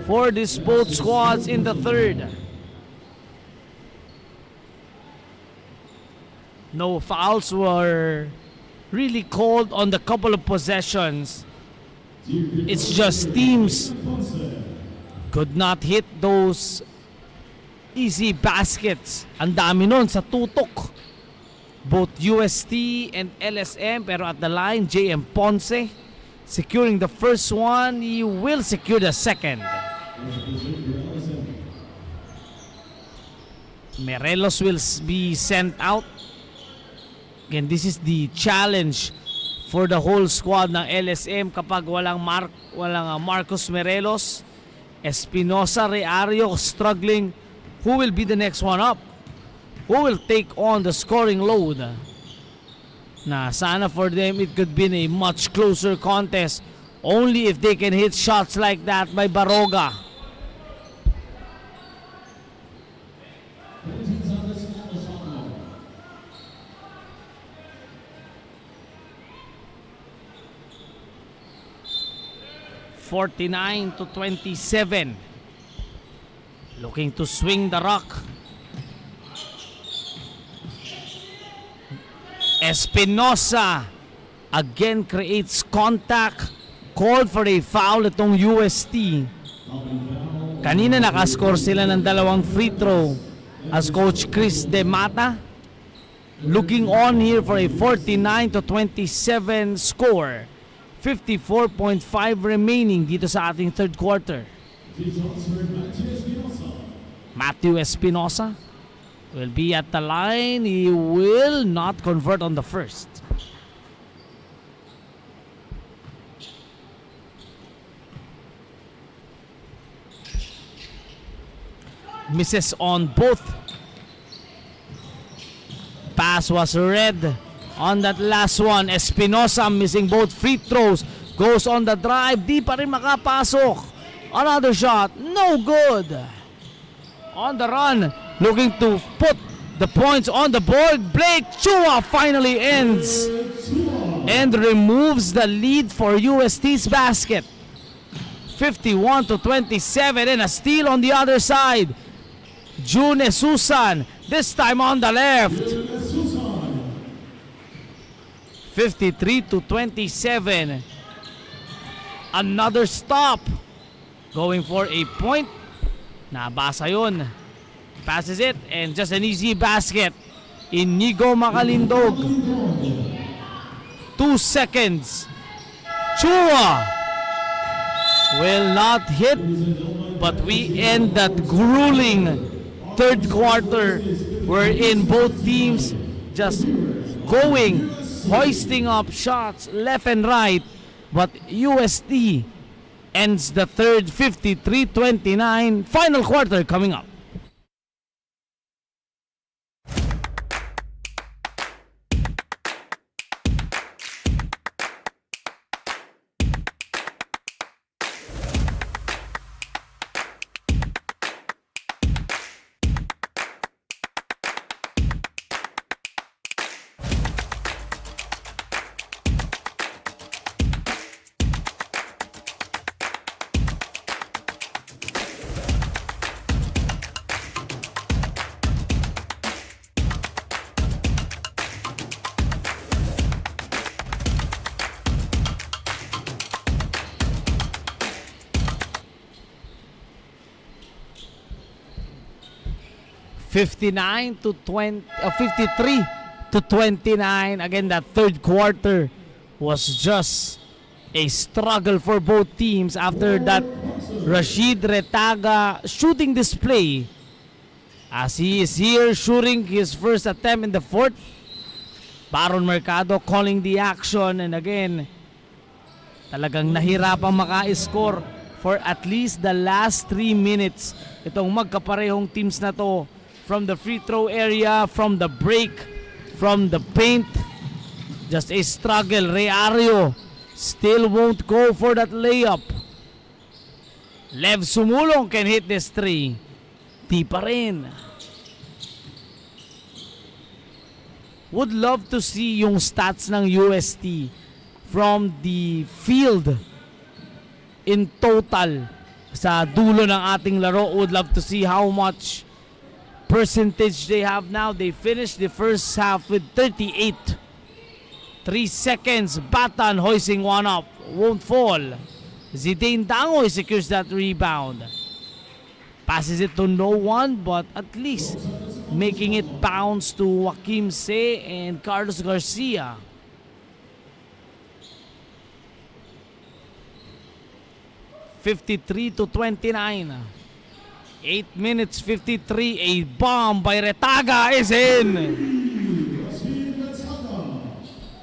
for these both squads in the third. No fouls were really called on the couple of possessions. It's just teams could not hit those easy baskets. Ang dami nun sa tutok. Both UST and LSM, pero at the line, JM Ponce securing the first one. He will secure the second. Morelos will be sent out. Again, this is the challenge for the whole squad ng LSM kapag walang Marcos Morelos. Espinosa, Reario struggling. Who will be the next one up? Who will take on the scoring load? Na sana for them it could be a much closer contest only if they can hit shots like that by Baroga. 49-27. Looking to swing the rock. Espinosa again creates contact. Called for a foul itong UST. Kanina nakascore sila ng dalawang free throw as Coach Chris De Mata. Looking on here for a 49-27 score. 54.5 remaining dito sa ating third quarter. Matthew Espinosa will be at the line. He will not convert on the first. Misses on both. Pass was read on that last one. Espinosa missing both free throws. Goes on the drive. Di pa rin makapasok. Another shot. No good. On the run. Looking to put the points on the board. Blake Chua finally ends and removes the lead for UST's basket. 51-27 and a steal on the other side. June Susan, this time on the left. 53-27. Another stop. Going for a point. Nabasa yun. Passes it and just an easy basket. Inigo Makalindog. 2 seconds. Chua will not hit, but we end that grueling third quarter wherein both teams just going, hoisting up shots left and right, but UST ends the third 53-29. Final quarter coming up. .53 to 29. Again, that third quarter was just a struggle for both teams after that Rashid Retaga shooting display, as he is here shooting his first attempt in the fourth. Baron Mercado calling the action, and again talagang nahirapang maka-score for at least the last 3 minutes itong magkaparehong teams na to. From the free throw area, from the break, from the paint. Just a struggle. Reario still won't go for that layup. Lev Sumulong can hit this three. Di pa rin. Would love to see yung stats ng UST from the field in total sa dulo ng ating laro. Would love to see how much percentage they have now. They finished the first half with 38. 3 seconds. Batan hoisting one up. Won't fall. Zidane Dangoy secures that rebound. Passes it to no one, but at least making it bounce to Joaquim Se and Carlos Garcia. (53-29). 8 minutes 53. A bomb by Retaga is in.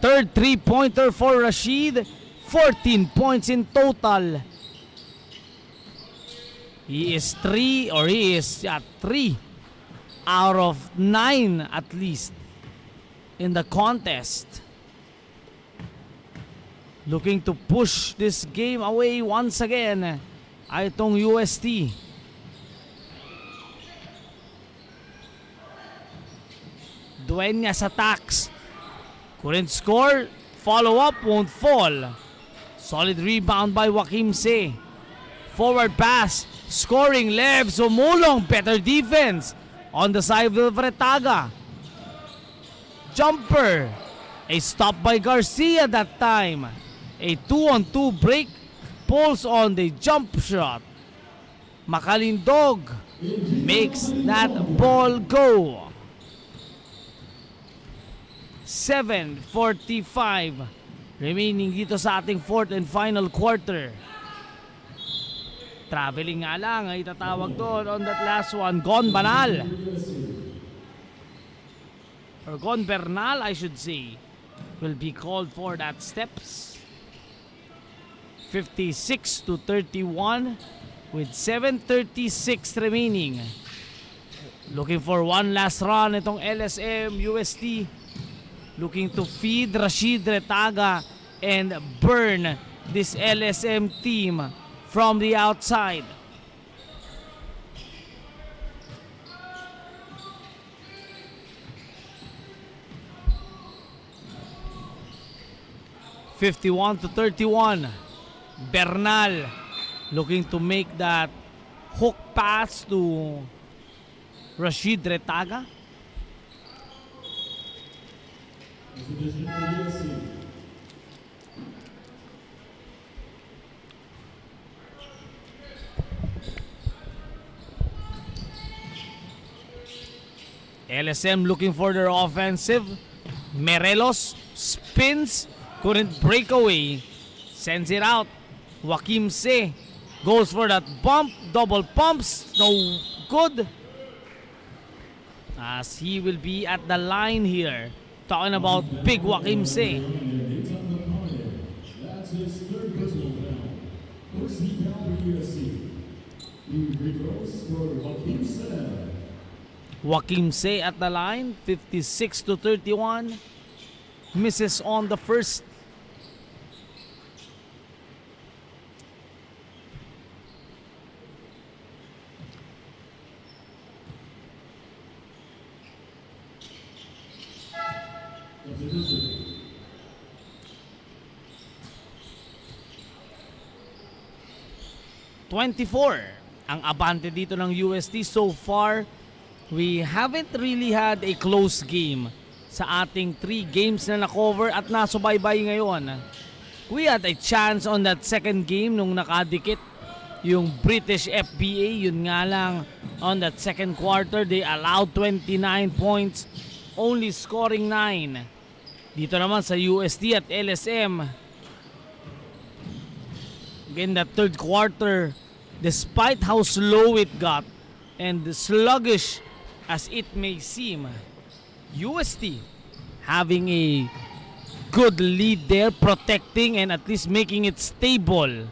Third three-pointer for Rashid. 14 points in total. He is 3 out of 9 at least in the contest. Looking to push this game away once again ay itong UST. Dueñas attacks. Couldn't score. Follow up won't fall. Solid rebound by Joaquim C. Forward pass. Scoring Lev Sumulong. Better defense on the side of Retaga. Jumper. A stop by Garcia that time. A 2-on-2 break. Pulls on the jump shot. Makalindog makes that ball go. 7:45 remaining dito sa ating fourth and final quarter. Traveling nga lang ay itatawag doon on that last one. Gon Banal. Or Gon Bernal, I should say, will be called for that steps. 56-31 with 7:36 remaining. Looking for one last run itong LSM UST. Looking to feed Rashid Retaga and burn this LSM team from the outside. (51-31). Bernal looking to make that hook pass to Rashid Retaga. LSM looking for their offensive. Merelos spins, couldn't break away, sends it out. Joaquim C goes for that bump, double pumps, no good. As he will be at the line here. Talking about big Joaquim C. That's his third personal foul. First he fouled for USC. Free throws for Joaquim C. Joaquim C at the line, 56-31. Misses on the first. Substitution. 24 ang abante dito ng UST so far. We haven't really had a close game sa ating 3 games na na-cover at nasubaybay ngayon. We had a chance on that second game nung nakadikit yung British FBA. Yun nga lang, on that second quarter, they allowed 29 points, only scoring 9. Dito naman sa UST at LSM, again, that third quarter, despite how slow it got and sluggish as it may seem, UST having a good lead there, protecting and at least making it stable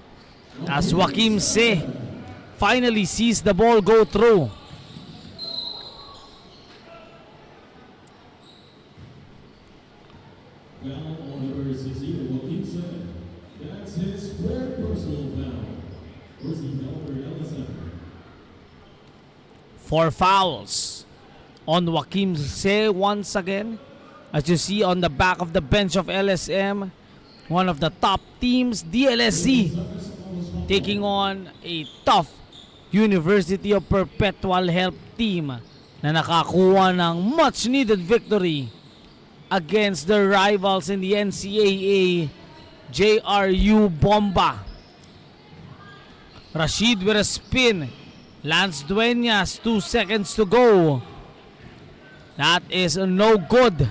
as Joaquim C finally sees the ball go through. Foul on number 16, Joaquim C. That's his fourth personal foul. First he fouled for LSM. 4 fouls on Joaquim C once again. As you see on the back of the bench of LSM, one of the top teams, DLSC, taking on a tough University of Perpetual Help team na nakakuha ng much needed victory against their rivals in the NCAA, JRU Bomba. Rashid with a spin. Lance Dueñas, 2 seconds to go. That is no good.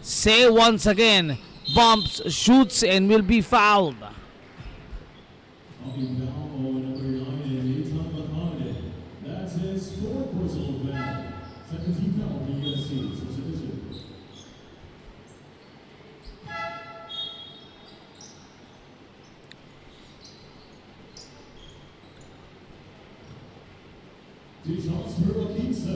Say once again, bumps, shoots, and will be fouled. Talking foul on number 9, Nathan Mahane. That's his fourth personal foul. Second team foul for USC. Substitution. Two shots for Joaquim C.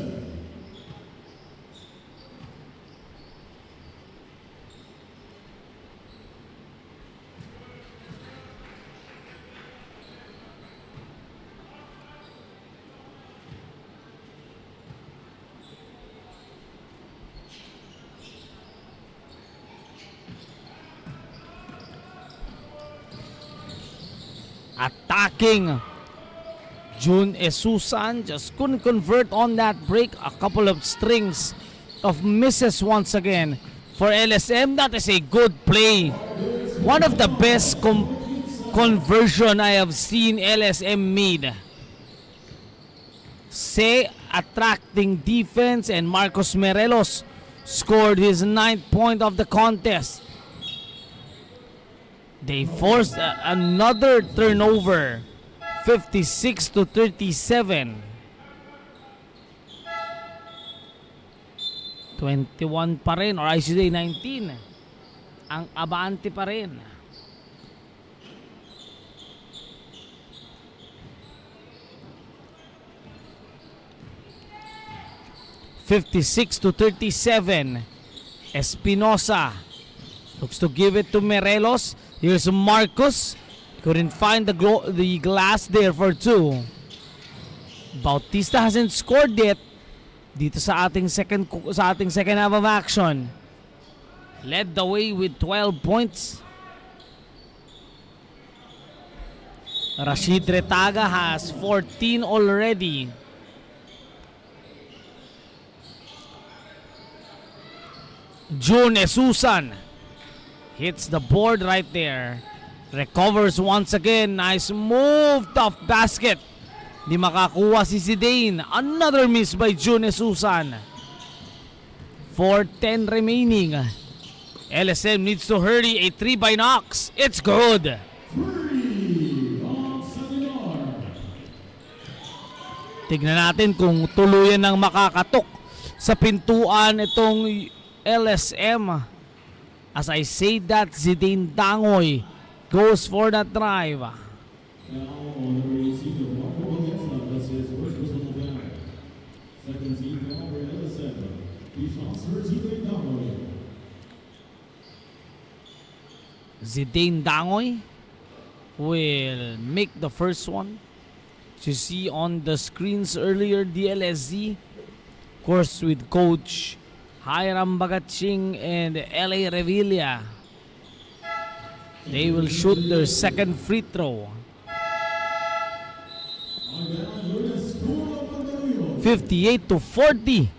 attacking. June Esusan just couldn't convert on that break. A couple of strings of misses once again for LSM. That is a good play. One of the best conversion I have seen LSM made. Say attracting defense, and Marcos Morelos scored his 9th point of the contest. They forced another turnover, 56-37. 21 pa rin, or I should say 19. Ang abante pa rin. (56-37). Espinosa looks to give it to Morelos. Here's Marcos. Couldn't find the glass there for two. Bautista hasn't scored yet dito sa ating second half of action. Led the way with 12 points. Rashid Retaga has 14 already. June Esusan hits the board right there. Recovers once again. Nice move. Tough basket. Di makakuha si Zidane. Another miss by June Esusan. 4:10 remaining. LSM needs to hurry. A 3 by Knox. It's good. Tignan natin kung tuluyan ng makakatok sa pintuan itong LSM. As I say that, Zidane Dangoy goes for that drive. Zidane Dangoy will make the first one. You see on the screens earlier, DLSZ, of course, with Coach Hiram Bagaching and LA Revilla. They will shoot their second free throw. 58-40.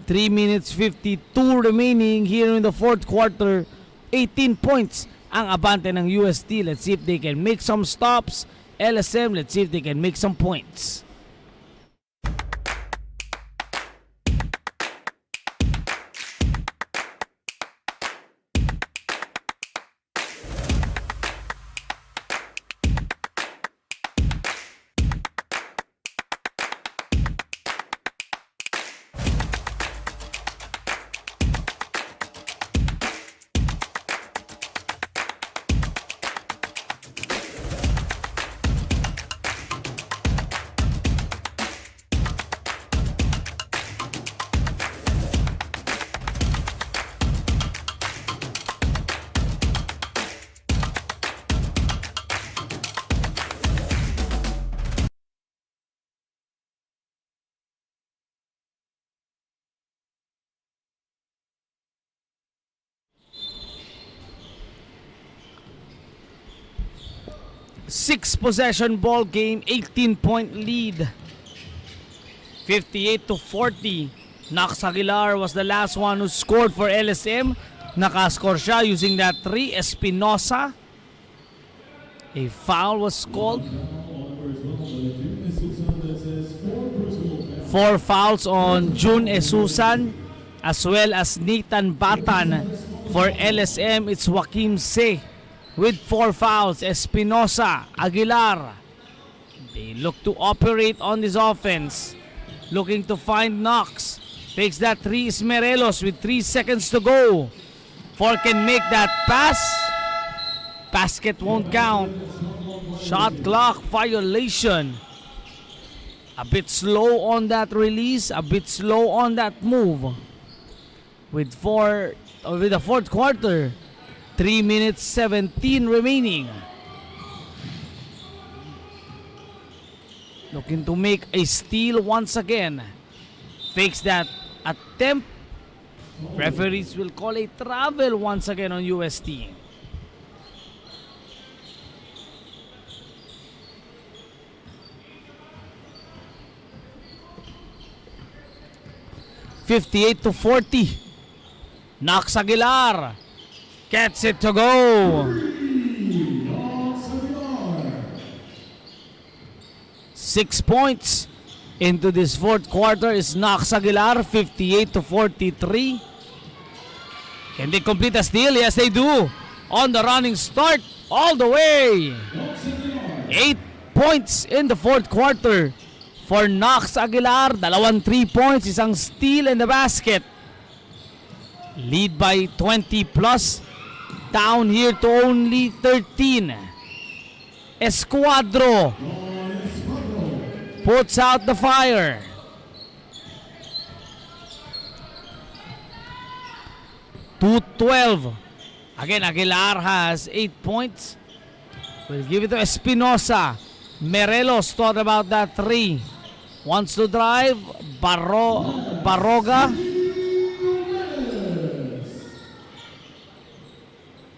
3 minutes 52 remaining here in the fourth quarter. 18 points ang abante ng UST. Let's see if they can make some stops. LSM, let's see if they can make some points. Six possession ball game, 18-point lead. 58-40. Knox Aguilar was the last one who scored for LSM. Nakascore siya using that 3. Espinosa. A foul was called. 4 fouls on June Esusan as well as Nathan Batan. For LSM, it's Joaquim Se with 4 fouls. Espinosa, Aguilar. They look to operate on this offense. Looking to find Knox. Fakes that 3 is Morelos with 3 seconds to go. 4 can make that pass. Basket won't count. Shot clock violation. A bit slow on that release. A bit slow on that move. With the fourth quarter. 3 minutes 17 remaining. Looking to make a steal once again. Fakes that attempt. Referees will call a travel once again on UST. 58-40. Knox Aguilar gets it to go. 6 points into this fourth quarter is Knox Aguilar, 58-43. Can they complete a steal? Yes, they do. On the running start, all the way. 8 points in the fourth quarter for Knox Aguilar. 2 3 points, isang steal in the basket. Lead by 20 plus. Down here to only 13. Escuadro puts out the fire. .212. Again, Aguilar has 8 points. We'll give it to Espinosa. Morelos thought about that 3. Wants to drive. Baroga.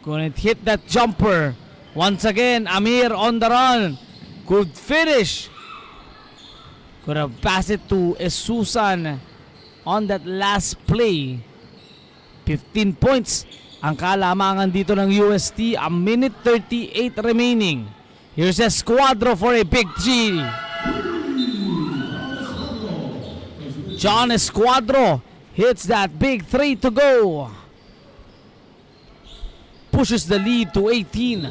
Couldn't hit that jumper. Once again, Amir on the run. Good finish. Could have passed it to Esusan on that last play. 15 points ang kalamangan dito ng UST. A minute 38 remaining. Here's Escuadro for a big 3. John Escuadro hits that big 3 to go. Pushes the lead to 18.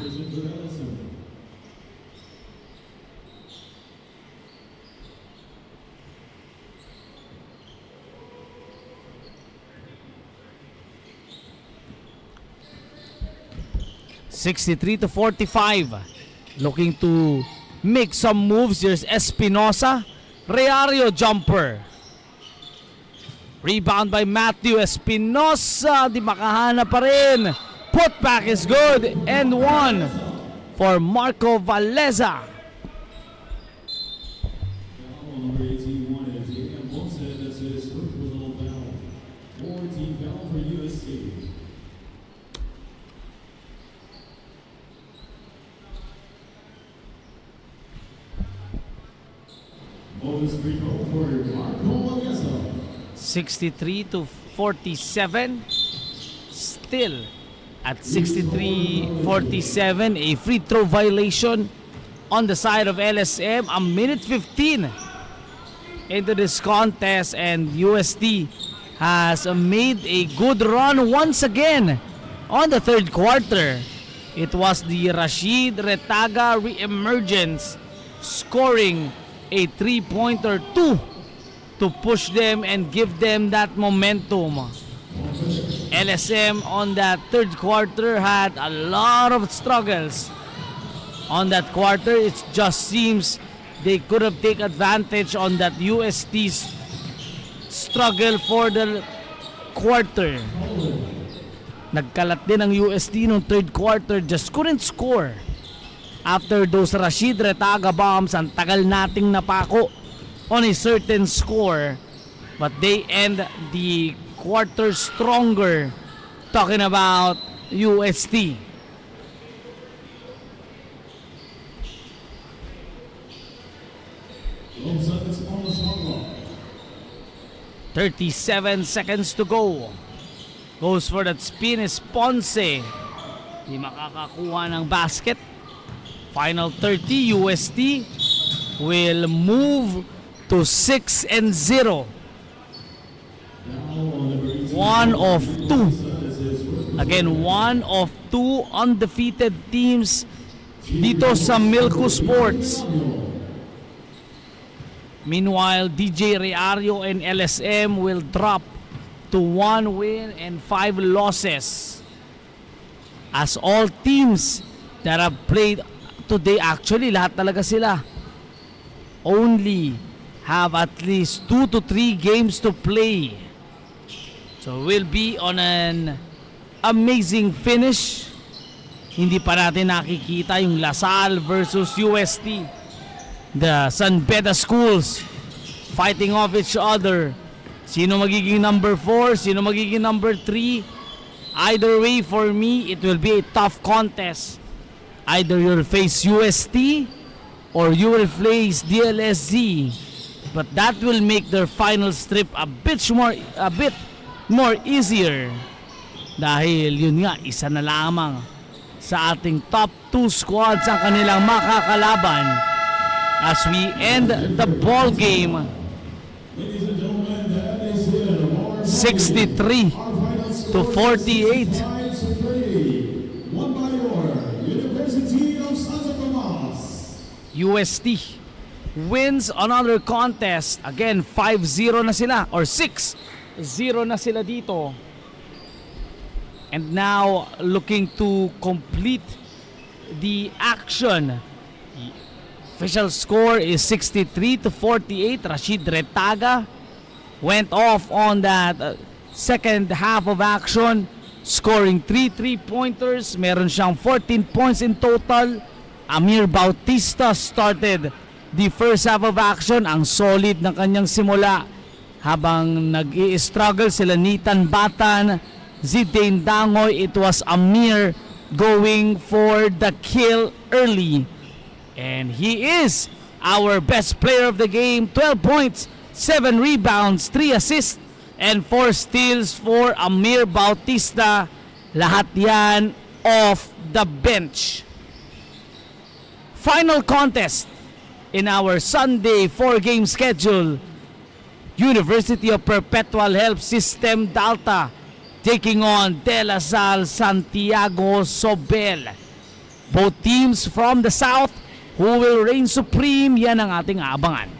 (63-45). Looking to make some moves. Here's Espinosa. Reario jumper. Rebound by Matthew Espinosa. Di makahanap pa rin. Putback is good. And 1 for Marco Valeza. Number 81 is Ian Wilson. That's his first personal foul. 14 foul for USC. Bonus free throw for Marco Valeza. 63-47. Still at 63-47. A free throw violation on the side of LSM. A minute 15 into this contest, and USD has made a good run once again on the third quarter. It was the Rashid Retaga re-emergence scoring a 3-pointer 2 to push them and give them that momentum. LSM on that third quarter had a lot of struggles. On that quarter, it just seems they could have taken advantage on that UST's struggle for the quarter. Nagkalat din ang UST nung third quarter, just couldn't score. After those Rashid Retaga bombs, ang tagal nating napako on a certain score. But they end the quarter stronger. Talking about UST. .37 seconds to go. Goes for that spin is Ponce. Di makakakuha ng basket. Final 30, UST will move to 6-0. 1 of 2. Again, 1 of 2 undefeated teams dito sa Milcu Sports. Meanwhile, DJ Reario and LSM will drop to 1 win and 5 losses. As all teams that have played today, actually lahat talaga sila only have at least 2 to 3 games to play. So we'll be on an amazing finish. Hindi pa natin nakikita yung LaSalle versus UST. The San Beda schools fighting off each other. Sino magiging number 4? Sino magiging number 3? Either way, for me, it will be a tough contest. Either you'll face UST or you will face DLSZ. but that will make their final strip a bit more easier. Dahil yun nga, isa na lamang sa ating top 2 squads ang kanilang makakalaban as we end the ball game. 63 to 48. Won by your University of Santo Tomas. UST wins another contest. Again, 5-0 na sila or 6-0 na sila dito. And now looking to complete the action. The official score is 63 to 48. Rashid Retaga went off on that second half of action, scoring 3 3-pointers. Meron siyang 14 points in total. Amir Bautista started the first half of action. Ang solid ng kanyang simula habang nag-i-struggle sila Nitan Batan, Zidane Dangoy. It was Amir going for the kill early. And he is our best player of the game. 12 points, 7 rebounds, 3 assists, and 4 steals for Amir Bautista. Lahat yan off the bench. Final contest in our Sunday 4-game schedule. University of Perpetual Help System Dalta taking on De La Salle Santiago Sobel. Both teams from the South who will reign supreme. Yan ang ating aabangan.